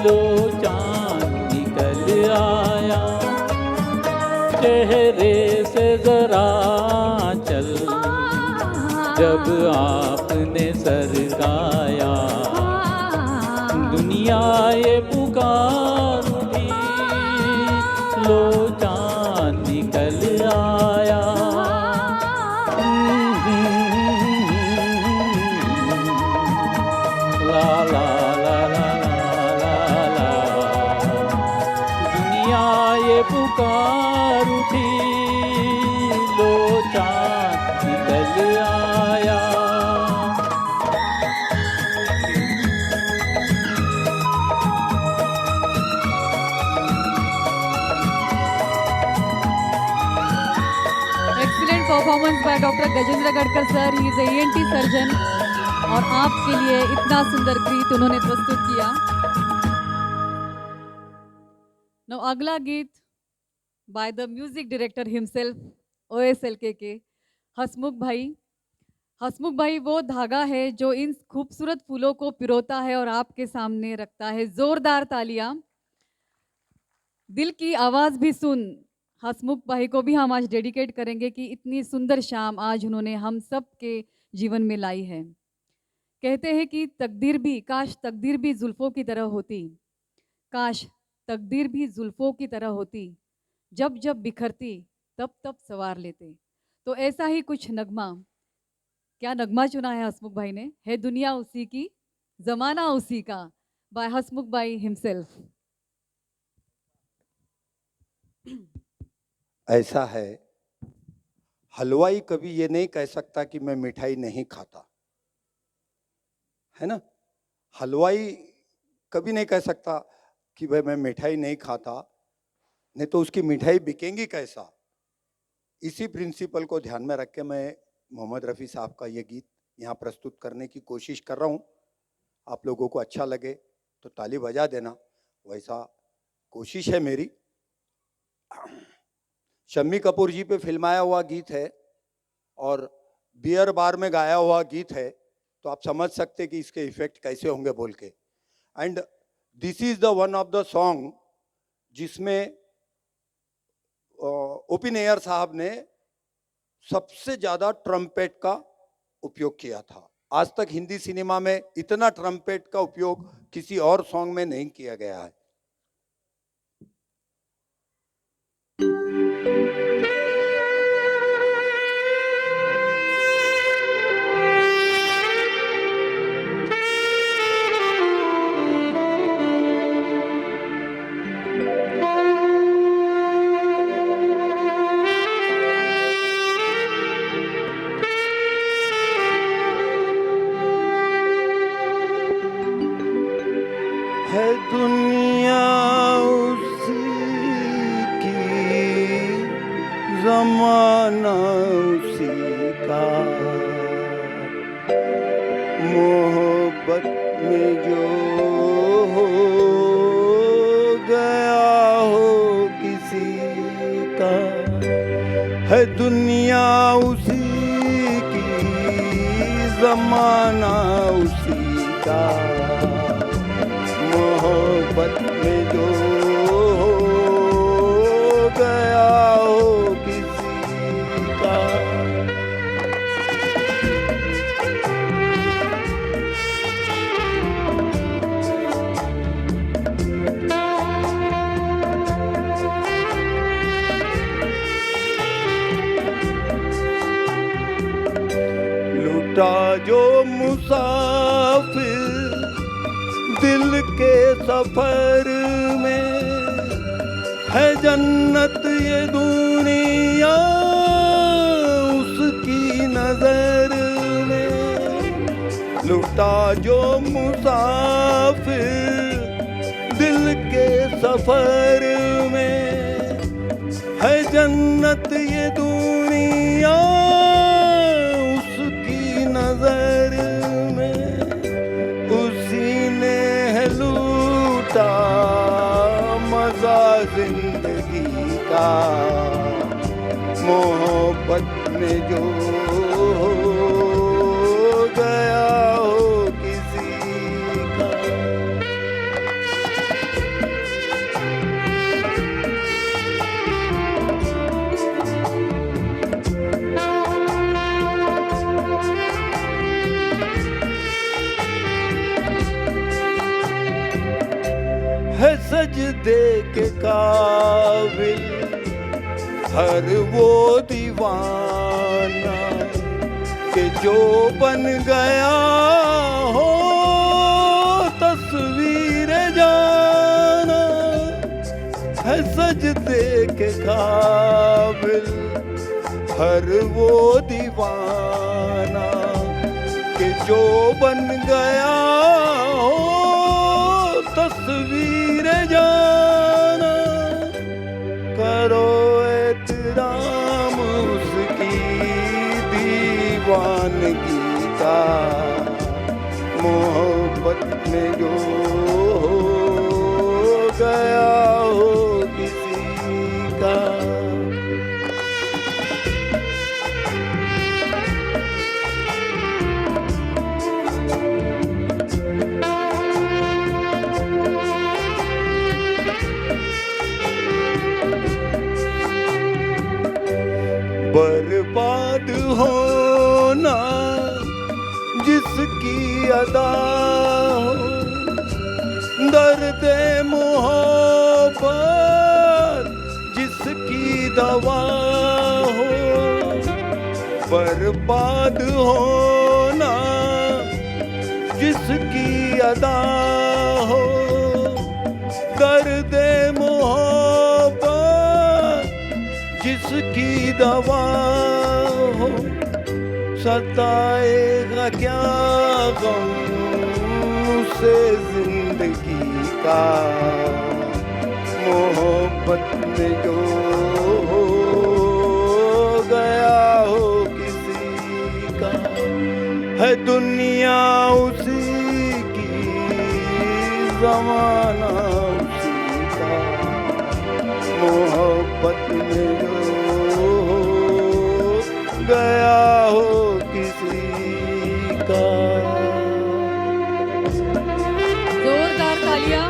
[SPEAKER 5] लो चांद निकल आया, चेहरे से जरा चल जब आपने सरकाया, दुनिया ये पुकार उठी, लो चांद निकल आया। ला ला ला ला ला ला, दुनिया ये पुकार उठी, लो चांद निकल आया।
[SPEAKER 1] Excellent performance by doctor Gajendra Gadkar sir, he is ENT surgeon, और आपके लिए इतना सुंदर गीत उन्होंने प्रस्तुत किया। Now अगला गीत by the music director himself OSLK के हसमुख भाई। हसमुख भाई वो धागा है जो इन खूबसूरत फूलों को पिरोता है और आपके सामने रखता है। जोरदार तालियां। दिल की आवाज़ भी सुन, हसमुख भाई को भी हम आज डेडिकेट करेंगे कि इतनी सुंदर शाम आज उन्होंने हम सब के जीवन में लाई है। कहते हैं कि तकदीर भी, काश तकदीर भी जुल्फ़ों की तरह होती, काश तकदीर भी जुल्फ़ों की तरह होती, जब जब बिखरती तब तब सवार लेते। तो ऐसा ही कुछ नगमा, क्या नगमा चुना है हसमुख भाई ने, है दुनिया उसी की ज़माना उसी का, बाय हसमुख भाई हिमसेल्फ।
[SPEAKER 4] ऐसा है, हलवाई कभी ये नहीं कह सकता कि मैं मिठाई नहीं खाता, है ना। हलवाई कभी नहीं कह सकता कि भाई मैं मिठाई नहीं खाता, नहीं तो उसकी मिठाई बिकेंगी कैसा। इसी प्रिंसिपल को ध्यान में रख के मैं मोहम्मद रफ़ी साहब का ये गीत यहाँ प्रस्तुत करने की कोशिश कर रहा हूँ। आप लोगों को अच्छा लगे तो ताली बजा देना, वैसा कोशिश है मेरी। शम्मी कपूर जी पे फिल्माया हुआ गीत है और बियर बार में गाया हुआ गीत है, तो आप समझ सकते कि इसके इफेक्ट कैसे होंगे बोल के। And this is the one of the song जिसमें ओपी नैयर साहब ने सबसे ज़्यादा ट्रम्पेट का उपयोग किया था। आज तक हिंदी सिनेमा में इतना ट्रम्पेट का उपयोग किसी और सॉन्ग में नहीं किया गया है। है दुनिया उसी की, ज़माना उसी का, मोहब्बत में जो हो गया हो किसी का, है दुनिया उसी की, ज़माना उसी का, मोहब्बत में जो हो गया हो किसी का। लुटा जो मुसाफिर दिल के सफर में, है जन्नत ये दुनिया उसकी नजर में। लुटा जो मुसाफिर दिल के सफर में, है जन्नत ये दुनिया उसकी नजर में, उसी ने है लूटा मजा जिंदगी का, मोहब्बत में जो हो गया हो किसी का। है सजदे के काबिल हर वो दीवाना कि जो बन गया हो तस्वीर जाना। है सजदे के काबिल हर वो दीवाना कि जो बन गया हो तस्वीर जाना। करो एहतराम उसकी दीवानगी का, मोहब्बत में जो हो गया हो किसी का। बर्बाद होना जिसकी अदा हो, दर्द मोहब्बत जिसकी दवा हो। बर्बाद होना जिसकी अदा हो, दर्द मोहब्बत जिसकी दवा हो। सताएगा क्या गम से जिंदगी का, मोहब्बत में जो हो गया हो किसी का। है दुनिया उसी की, जमाना उसी का, मोहब्बत में जो हो गया हो किसी का।
[SPEAKER 1] जोरदार तालियां।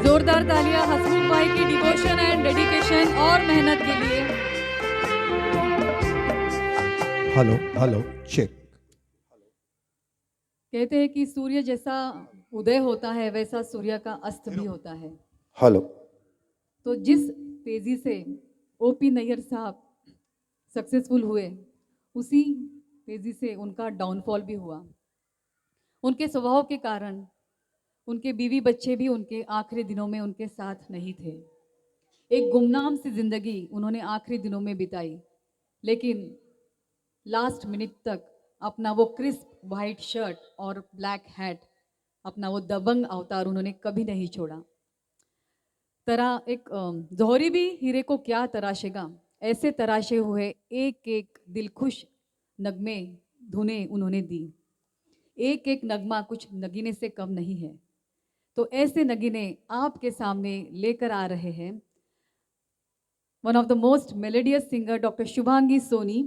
[SPEAKER 1] जोरदार तालियां हसमुख भाई की डिवोशन एंड डेडिकेशन और मेहनत के लिए।
[SPEAKER 4] Hello hello check.
[SPEAKER 1] कहते हैं कि सूर्य जैसा उदय होता है वैसा सूर्य का अस्त भी होता है।
[SPEAKER 4] हेलो।
[SPEAKER 1] तो जिस तेजी से ओपी नैयर साहब सक्सेसफुल हुए, उसी तेजी से उनका डाउनफॉल भी हुआ। उनके स्वभाव के कारण उनके बीवी बच्चे भी उनके आखिरी दिनों में उनके साथ नहीं थे। एक गुमनाम सी जिंदगी उन्होंने आखिरी दिनों में बिताई, लेकिन लास्ट मिनट तक अपना वो क्रिस्प वाइट शर्ट और ब्लैक हैट, अपना वो दबंग अवतार उन्होंने कभी नहीं छोड़ा। एक जौहरी भी हीरे को क्या तराशेगा, ऐसे तराशे हुए एक एक दिलखुश नगमे धुने उन्होंने दी। एक एक नगमा कुछ नगीने से कम नहीं है। तो ऐसे नगीने आपके सामने लेकर आ रहे हैं one of the most melodious singer doctor Shubhangi Soni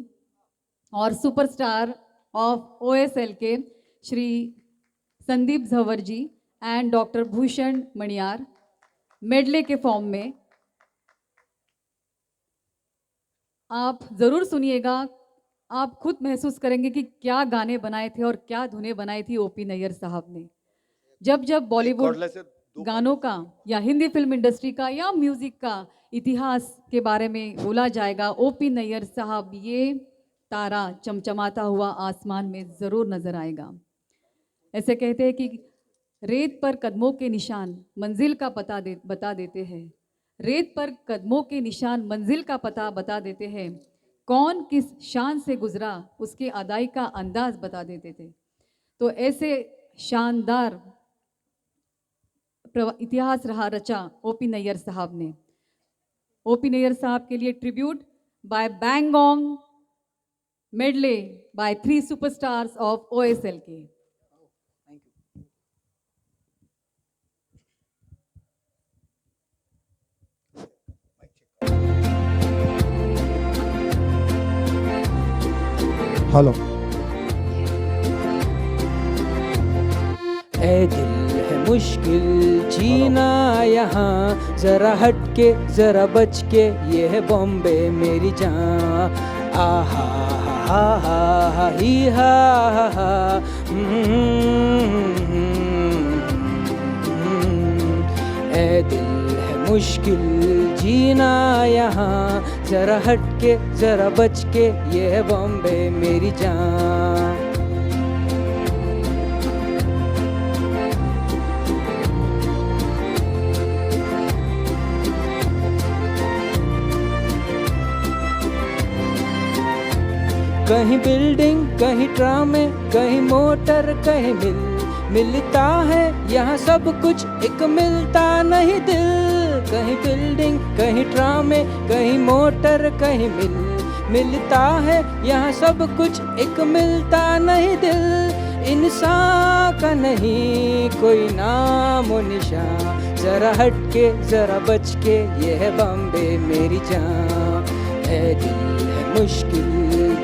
[SPEAKER 1] और सुपरस्टार ऑफ OSL के Shri Sandeep Jhanwar ji and doctor Bhushan Maniyar medley के फॉर्म में। आप ज़रूर सुनिएगा, आप खुद महसूस करेंगे कि क्या गाने बनाए थे और क्या धुनें बनाई थी ओपी नैयर साहब ने। जब जब बॉलीवुड गानों का या हिंदी फिल्म इंडस्ट्री का या म्यूजिक का इतिहास के बारे में बोला जाएगा, ओपी नैयर साहब ये तारा चमचमाता हुआ आसमान में ज़रूर नज़र आएगा। ऐसे कहते हैं कि रेत पर कदमों के निशान मंजिल का बता देते हैं। रेत पर कदमों के निशान मंजिल का पता बता देते हैं। कौन किस शान से गुजरा उसके अदाई का अंदाज बता देते थे। तो ऐसे शानदार इतिहास रहा रचा ओपी नैयर साहब ने। ओपी नैयर साहब के लिए ट्रिब्यूट बाय बैंगोंग medley by 3 superstars of OSLK।
[SPEAKER 4] Hello.
[SPEAKER 7] Ae Dil Hai मुश्किल जीना यहाँ, जरा हट के जरा बच के, ये है बॉम्बे मेरी जान। आहा हा हा हा ही हा हा। ए दिल है मुश्किल जीना यहाँ, जरा हट के जरा बच के, ये है बॉम्बे मेरी जान। कहीं बिल्डिंग कहीं ट्रामे कहीं मोटर कहीं मिलता है यहाँ सब कुछ, एक मिलता नहीं दिल। कहीं बिल्डिंग कहीं ट्रामे कहीं मोटर कहीं मिलता है यहाँ सब कुछ, एक मिलता नहीं दिल। इंसान का नहीं कोई नाम व निशान, जरा हट के जरा बच के, ये है बॉम्बे मेरी जान। ए दिल है मुश्किल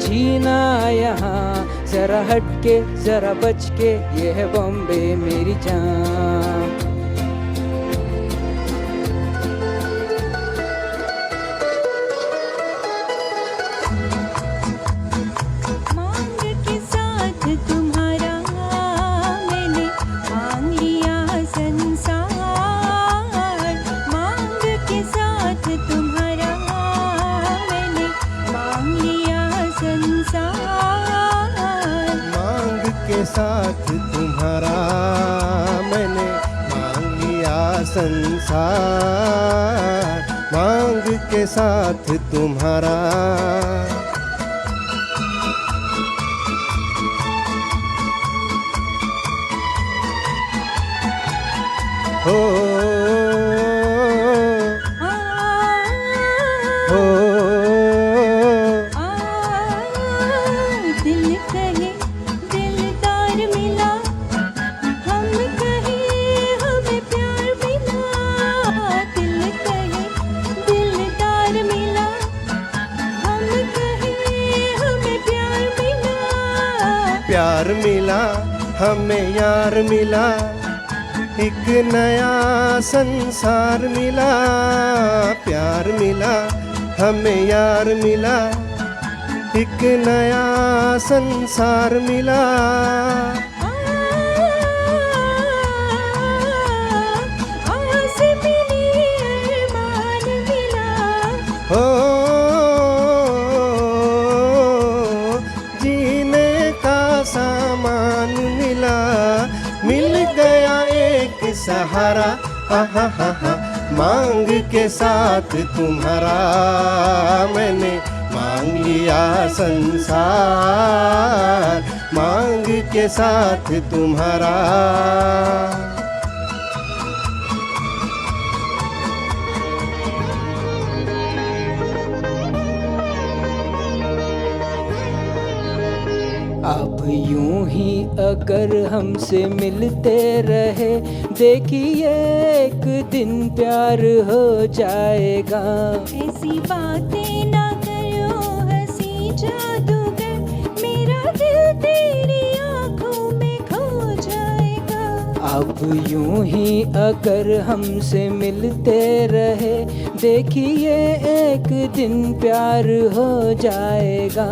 [SPEAKER 7] जीना यहाँ, जरा हट के जरा बच के, ये है बॉम्बे मेरी जान।
[SPEAKER 2] मांग के साथ तुम्हारा मैंने मांग लिया संसार। मांग के साथ तुम्हारा मैंने मांग लिया संसार।
[SPEAKER 3] मांग के साथ तुम्हारा मैंने मांग लिया संसार। मांग के साथ तुम्हारा हो हो
[SPEAKER 2] दिल कहे दिलदार मिला, हम कहे हमें प्यार मिला। दिल कहे दिलदार मिला, हम कहे हमें प्यार मिला।
[SPEAKER 3] प्यार मिला हमें यार मिला, एक नया संसार मिला। प्यार मिला हमें यार मिला, एक नया संसार मिला।
[SPEAKER 2] आस मिली अरमान मिला।
[SPEAKER 3] हो जीने का सामान मिला, मिल गया एक सहारा। आहा हा हा। मांग के साथ तुम्हारा मैंने मांग लिया संसार। मांग के साथ तुम्हारा
[SPEAKER 7] अब यूं ही अगर हमसे मिलते रहे, देखिए एक दिन प्यार हो जाएगा।
[SPEAKER 2] ऐसी बातें ना करो हंसी जादूगर, मेरा दिल तेरी आंखों में खो जाएगा।
[SPEAKER 7] अब यूं ही अगर हमसे मिलते रहे, देखिए एक दिन प्यार हो जाएगा।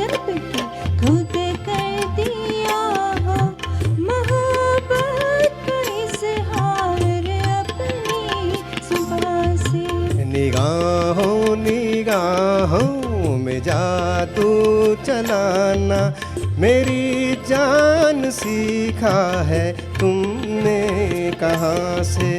[SPEAKER 2] जब कि खुद कर दिया हो मोहब्बत का इजहार अपनी सुबह से।
[SPEAKER 3] निगाहों निगाहों में जादू चलाना मेरी जान सीखा है तुमने कहाँ से।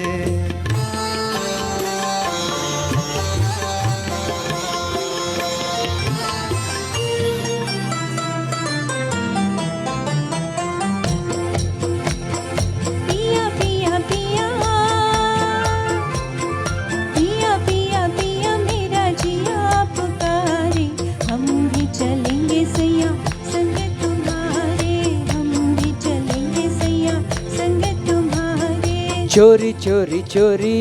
[SPEAKER 2] पिया पिया पिया पिया पिया पिया मेरा जिया पुकारे, हम भी चलेंगे सैया संग तुम्हारे, हम भी चलेंगे सैया संग तुम्हारे।
[SPEAKER 7] चोरी चोरी चोरी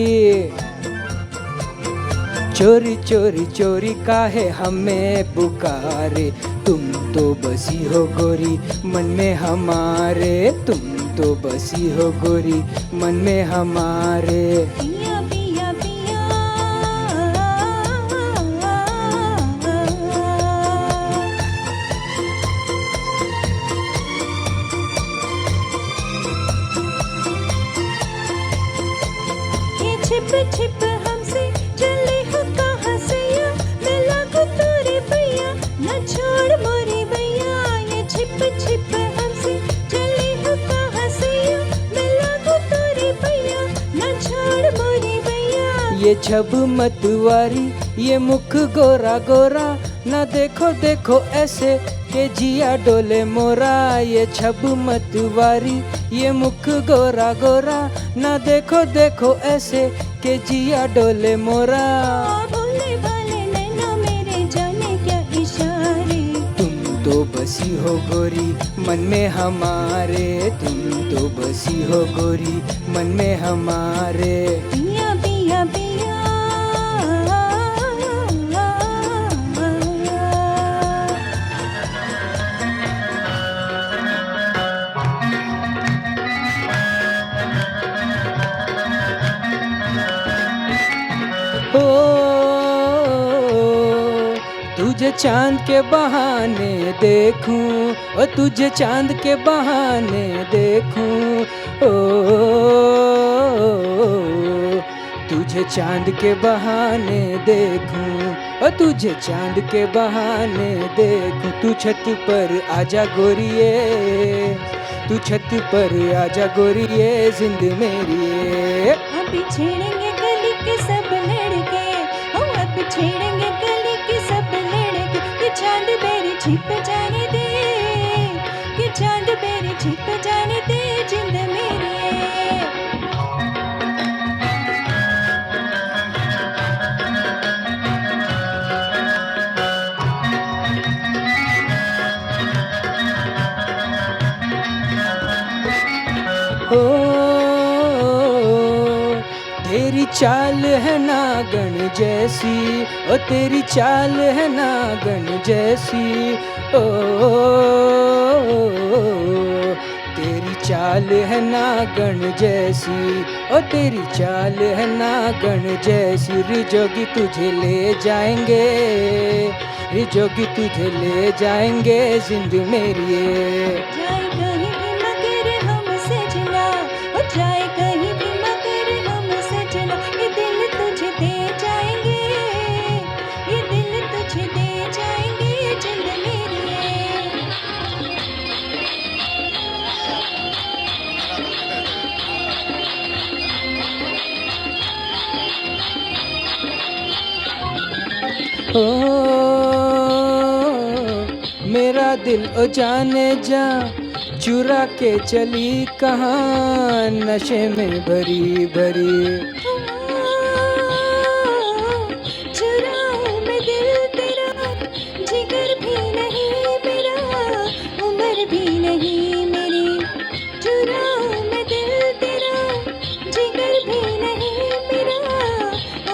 [SPEAKER 7] चोरी चोरी चोरी काहे हमें पुकारे, तुम तो बसी हो गोरी मन में हमारे, तुम तो बसी हो गोरी मन में हमारे।
[SPEAKER 2] पिया पिया पिया ये छिप छिप हमसे चले हो कहाँ से या मिला को तोरे भैया न छोड़ मोरे भैया। ये छिप छिप हमसे चले हो कहाँ से या मिला को तोरे भैया न छोड़ मोरे भैया।
[SPEAKER 7] ये छब मतवारी ये मुख गोरा गोरा, ना देखो देखो ऐसे के जिया डोले मोरा। ये छब मतवारी ये मुख गोरा गोरा, ना देखो देखो ऐसे के जिया डोले मोरा।
[SPEAKER 2] भोले भाले नैना मेरे जाने क्या इशारे,
[SPEAKER 7] तुम तो बसी हो गोरी मन में हमारे, तुम तो बसी हो गोरी मन में हमारे।
[SPEAKER 2] पिया पिया पिया
[SPEAKER 7] ओ तुझे चांद के बहाने देखूं, ओ तुझे चांद के बहाने देखूं, ओ तुझे चांद के बहाने देखूं, ओ तुझे चांद के बहाने देखूं। तू छत पर आजा गोरिये, तू छत पर आजा गोरिये जिंद मेरी।
[SPEAKER 2] अभी छेड़ेंगे गली के सब लड़के, ओ अभी छेड़ेंगे गली के सब लड़के। कि चांद बेरी छिप जाने दे, कि चांद बेरी छिप जाने दे जिंद मेरी।
[SPEAKER 7] ओ तेरी चाल है नागन जैसी, ओ तेरी चाल है नागन जैसी, ओ तेरी चाल है नागन जैसी, ओ तेरी चाल है नागन जैसी। रिजोगी तुझे ले जाएंगे, रिजोगी तुझे ले जाएंगे जिंद मेरी।
[SPEAKER 2] जाए कहीं भी मगर हम सजना, ओ जाए कहीं भी मगर हम सजना। ये दिल तुझे दे जाएंगे, ये दिल तुझे दे जाएंगे जिंद मेरी।
[SPEAKER 7] ओ मेरा दिल ओ जाने जा, चुरा के चली कहाँ नशे में भरी भरी।
[SPEAKER 2] चुराऊं मैं दिल तेरा, जिगर भी नहीं मेरा, उम्र भी नहीं मेरी। चुराऊं मैं दिल तेरा, जिगर भी नहीं मेरा,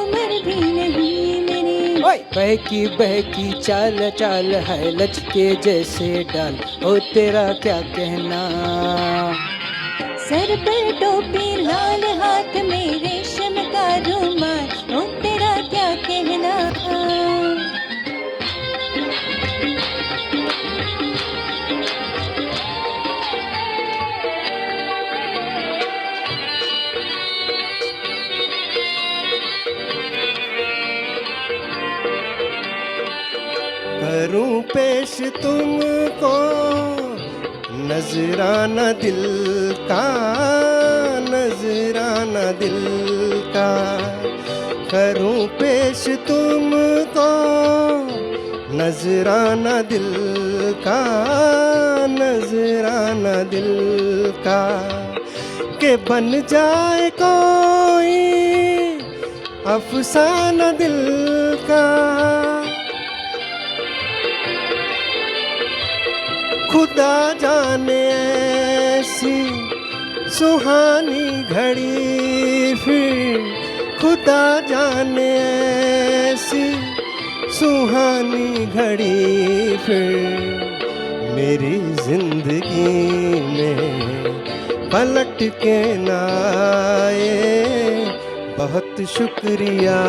[SPEAKER 2] उम्र भी नहीं मेरी।
[SPEAKER 7] ओए बहकी चाल चाल है लचके जैसे डाल, ओ तेरा क्या कहना।
[SPEAKER 2] सर पर टोपी लाल हाथ में रेशम का रुमाल, ओ तेरा क्या कहना।
[SPEAKER 3] करूं पेश तुमको नजराना दिल का, नजराना दिल का। करूं पेश तुमको नजराना दिल का, नजराना दिल का। के बन जाए कोई अफसाना दिल का। खुदा जाने ऐसी सुहानी घड़ी फिर, खुदा जाने ऐसी सुहानी घड़ी फिर मेरी जिंदगी में पलट के ना आए। बहुत शुक्रिया,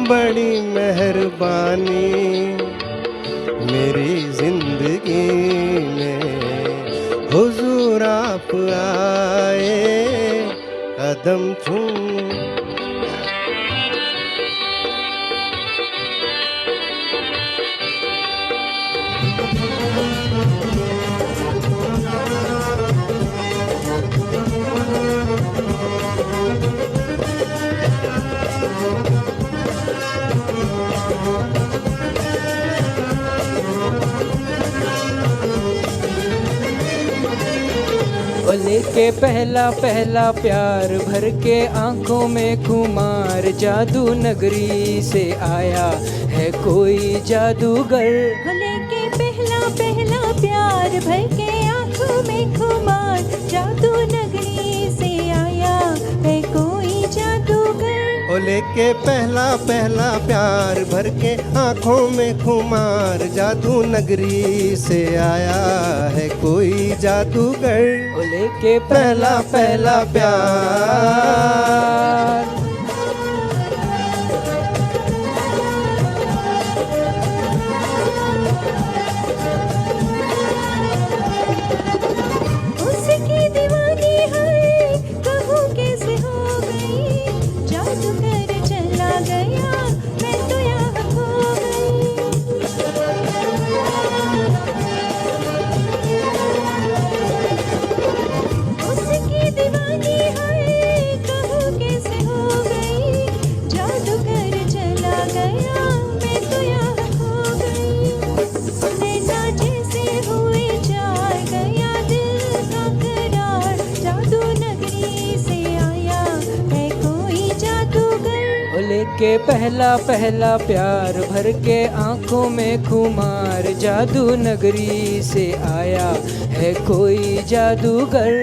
[SPEAKER 3] बड़ी मेहरबानी मेरी जिंदगी में हुजूर आप आए। कदम चूम
[SPEAKER 7] लेके पहला पहला प्यार भर के आंखों में खुमार, जादू नगरी से आया है कोई जादूगर।
[SPEAKER 2] लेके पहला पहला प्यार भर के आंखों में खुमार, जादू नगरी से आया है कोई जादूगर।
[SPEAKER 3] ओ लेके पहला पहला प्यार भर के आंखों में खुमार, जादू नगरी से आया है कोई जादूगर।
[SPEAKER 7] ओ लेके पहला पहला प्यार।
[SPEAKER 2] उसकी दीवानी है कहूँ कैसे हो गई, जादू कर चला गया मैं तो यहाँ खो गई। उसकी दीवानी है कहूँ कैसे हो गई, जादू कर चला गया मैं तो यहाँ खो गई। नैना जैसे हुए चार गया दिल का करार, जादू नगरी से आया है कोई जादूगर।
[SPEAKER 7] ओ लेके पहला पहला प्यार भर के आंखों में खुमार, जादू नगरी से आया है कोई जादूगर।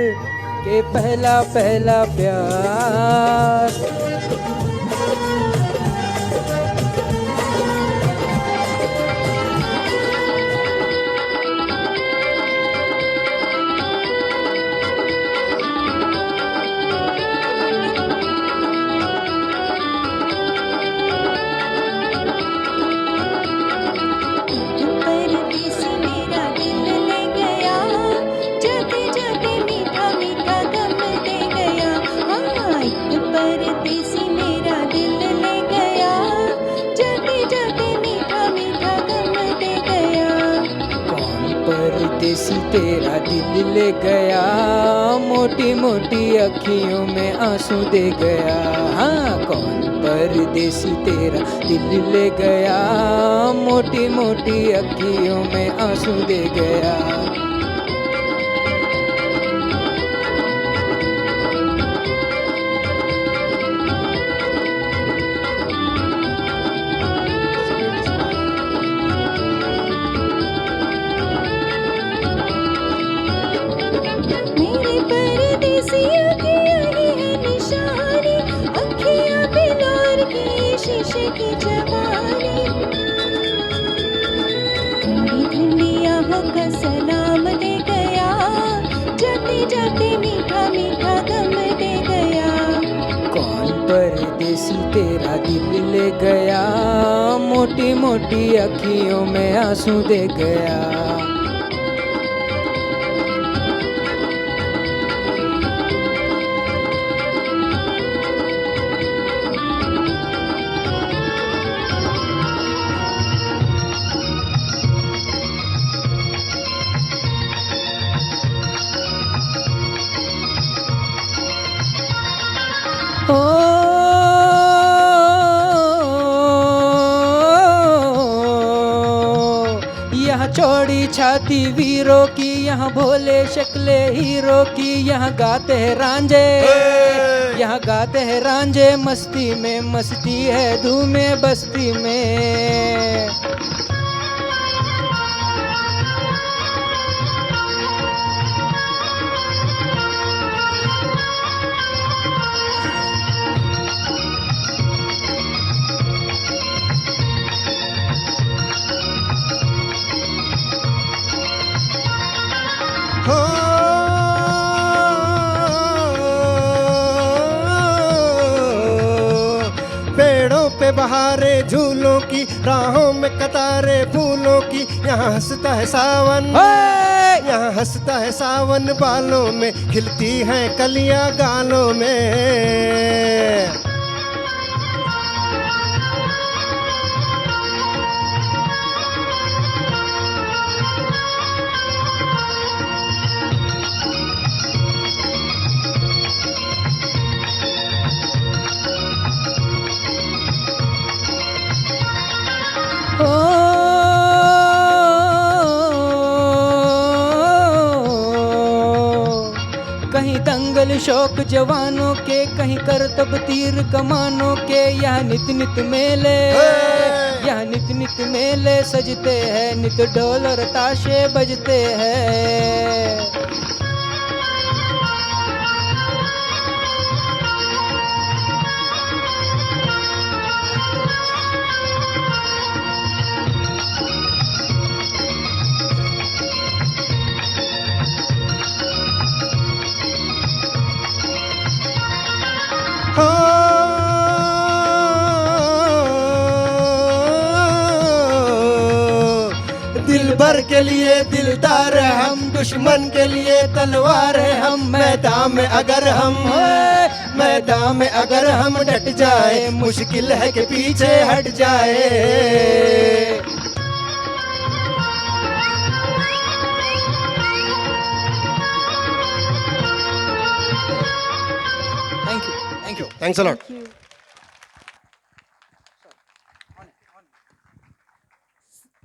[SPEAKER 7] के पहला पहला प्यार।
[SPEAKER 2] परदेसी मेरा दिल ले गया, जाते जाते मीठा मीठा गम दे गया। हाँ, एक परदेसी मेरा दिल ले गया, जाते जाते मीठा मीठा गम दे गया।
[SPEAKER 7] कौन परदेसी तेरा दिल ले गया, मोटी मोटी अखियों में आंसू दे गया। हाँ, कौन परदेसी तेरा दिल ले गया, मोटी मोटी अखियों में आंसू दे गया।
[SPEAKER 2] मेरे परदेसियों की यही है निशानी, अखियाँ बिलोर की शीशे की जवानी। ठंडी ठंडी आहों का सलाम दे गया, जाते जाते मीठा मीठा गम दे गया।
[SPEAKER 7] कौन परदेसी तेरा दिल ले गया, मोटी मोटी अखियों में आंसू दे गया। चौड़ी छाती वीरों की, यहाँ भोले शक्ले हीरो की, यहाँ गाते हैं रांझे, यहाँ गाते हैं रांझे, मस्ती में मस्ती है धूमे बस्ती में।
[SPEAKER 3] हो पेड़ों पे बहारे झूलों की, राहों में कतारे फूलों की, यहाँ हंसता है सावन, यहाँ हंसता है सावन, बालों में खिलती हैं कलियां गालों में।
[SPEAKER 7] कहीं दंगल शौक जवानों के, कहीं करतब तीर कमानों के, यहाँ नित नित मेले, यहाँ नित नित मेले सजते हैं, नित ढोल और ताशे बजते हैं।
[SPEAKER 3] दिलबर के लिए दिलदार है हम, दुश्मन के लिए तलवार है हम, मैदान में अगर हम, मैदान में अगर हम डट जाए, मुश्किल है कि पीछे हट जाए।
[SPEAKER 7] Thank you.
[SPEAKER 3] Thanks a lot.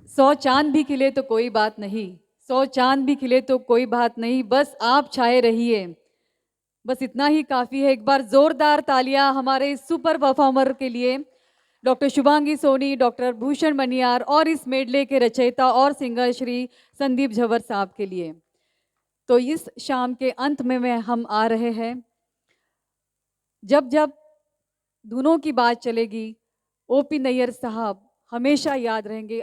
[SPEAKER 1] सौ चांद भी खिले तो कोई बात नहीं, 100 चांद भी खिले तो कोई बात नहीं, बस आप छाए रहिए, बस इतना ही काफ़ी है। एक बार जोरदार तालियां हमारे सुपर परफॉर्मर के लिए, डॉक्टर शुभांगी सोनी, डॉक्टर भूषण मनियार और इस मेडले के रचयिता और सिंगर श्री संदीप झवर साहब के लिए। तो इस शाम के अंत में हम आ रहे हैं। जब जब धुनों की बात चलेगी, ओपी नैयर साहब हमेशा याद रहेंगे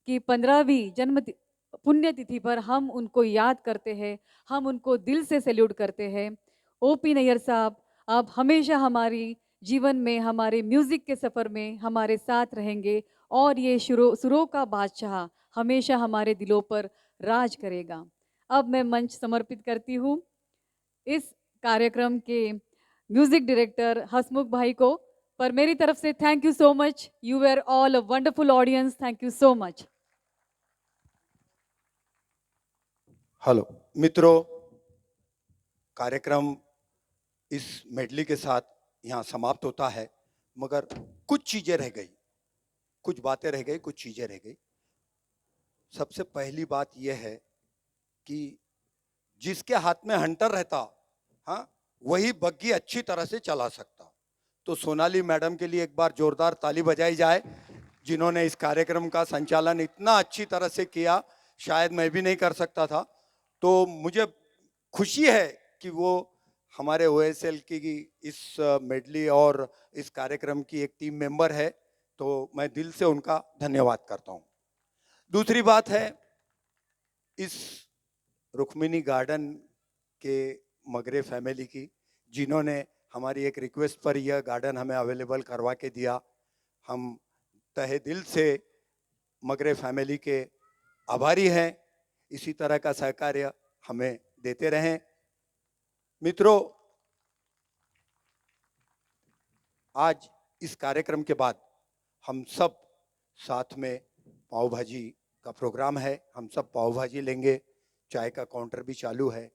[SPEAKER 1] कि 15वीं जन्म पुण्यतिथि पर हम उनको याद करते हैं, हम उनको दिल से सैल्यूट करते हैं। ओपी नैयर साहब, आप हमेशा हमारी जीवन में, हमारे म्यूज़िक के सफ़र में हमारे साथ रहेंगे और ये सुरों का बादशाह हमेशा हमारे दिलों पर राज करेगा। अब मैं मंच समर्पित करती हूँ इस कार्यक्रम के म्यूज़िक डायरेक्टर हसमुख भाई को। पर मेरी तरफ से thank you so much, you were all a wonderful audience, thank you so much.
[SPEAKER 4] Hello मित्रों, कार्यक्रम इस मेडली के साथ यहाँ समाप्त होता है, मगर कुछ चीज़ें रह गई, कुछ बातें रह गई, कुछ चीज़ें रह गई। सबसे पहली बात यह है कि जिसके हाथ में हंटर रहता, हाँ, वही बग्गी अच्छी तरह से चला सकता। तो सोनाली मैडम के लिए एक बार जोरदार ताली बजाई जाए, जिन्होंने इस कार्यक्रम का संचालन इतना अच्छी तरह से किया, शायद मैं भी नहीं कर सकता था। तो मुझे खुशी है कि वो हमारे OSL की इस मेडली और इस कार्यक्रम की एक टीम मेंबर है, तो मैं दिल से उनका धन्यवाद करता हूँ। दूसरी बात है, इस रुक्मिणी गार्डन के मगरे फैमिली की, जिन्होंने हमारी एक रिक्वेस्ट पर यह गार्डन हमें अवेलेबल करवा के दिया। हम तहे दिल से मगरे फैमिली के आभारी हैं। इसी तरह का सहकार्य हमें देते रहें। मित्रों, आज इस कार्यक्रम के बाद हम सब साथ में पाव भाजी का प्रोग्राम है, हम सब पाव भाजी लेंगे, चाय का काउंटर भी चालू है।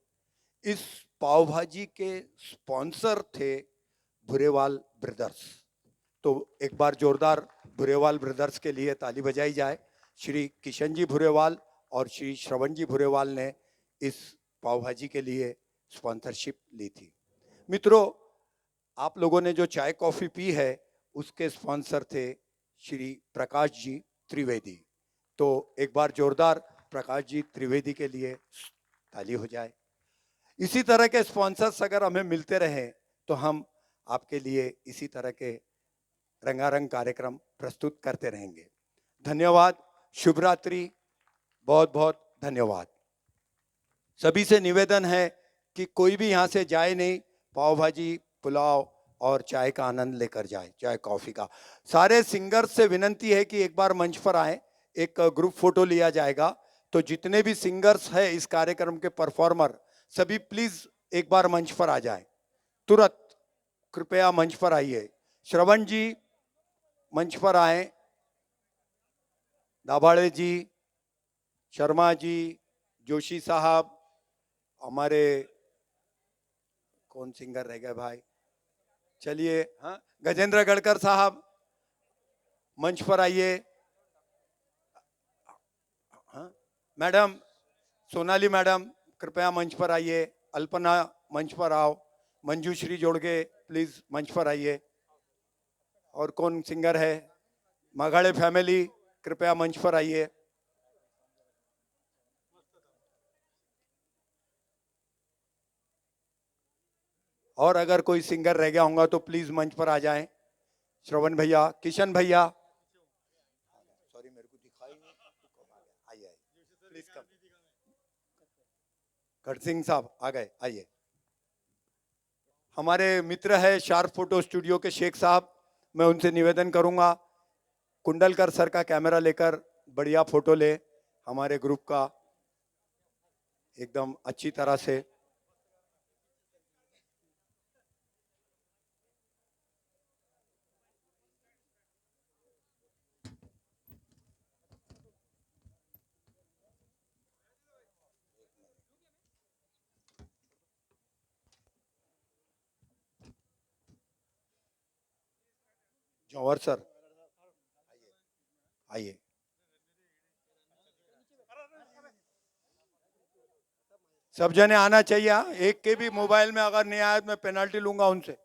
[SPEAKER 4] इस पाव भाजी के स्पॉन्सर थे भुरेवाल ब्रदर्स, तो एक बार जोरदार भुरेवाल ब्रदर्स के लिए ताली बजाई जाए। श्री किशन जी भुरेवाल और श्री श्रवण जी भुरेवाल ने इस पाव भाजी के लिए स्पॉन्सरशिप ली थी। मित्रों, आप लोगों ने जो चाय कॉफ़ी पी है उसके स्पॉन्सर थे श्री प्रकाश जी त्रिवेदी। तो एक बार जोरदार प्रकाश जी त्रिवेदी के लिए ताली हो जाए। इसी तरह के स्पॉन्सर्स अगर हमें मिलते रहे तो हम आपके लिए इसी तरह के रंगारंग कार्यक्रम प्रस्तुत करते रहेंगे। धन्यवाद, शुभ रात्रि, बहुत बहुत धन्यवाद। सभी से निवेदन है कि कोई भी यहाँ से जाए नहीं, पाव भाजी, पुलाव और चाय का आनंद लेकर जाए, चाय कॉफी का। सारे सिंगर्स से विनंती है कि एक बार मंच पर आए, एक ग्रुप फोटो लिया जाएगा। तो जितने भी सिंगर्स हैं इस कार्यक्रम के परफॉर्मर, सभी प्लीज एक बार मंच पर आ जाएं, तुरंत कृपया मंच पर आइए। श्रवण जी मंच पर आए, दाभाड़े जी, शर्मा जी, जोशी साहब, हमारे कौन सिंगर रह गए भाई, चलिए, हाँ, गजेंद्र गढ़कर साहब मंच पर आइए। हाँ, मैडम सोनाली मैडम कृपया मंच पर आइए। अल्पना मंच पर आओ। मंजूश्री जोड़गे प्लीज मंच पर आइए। और कौन सिंगर है? माघाड़े फैमिली कृपया मंच पर आइए। और अगर कोई सिंगर रह गया होगा तो प्लीज मंच पर आ जाएं। श्रवण भैया, किशन भैया, सॉरी मेरे को दिखाई नहीं, आइए प्लीज कम। गढ़ सिंह साहब आ गए, आइए। हमारे मित्र है शार्प फोटो स्टूडियो के शेख साहब, मैं उनसे निवेदन करूंगा कुंडलकर सर का कैमरा लेकर बढ़िया फोटो ले हमारे ग्रुप का एकदम अच्छी तरह से। जौहर सर आइए। सब जने आना चाहिए। हाँ, एक के भी मोबाइल में अगर नहीं आया तो मैं पेनल्टी लूंगा उनसे।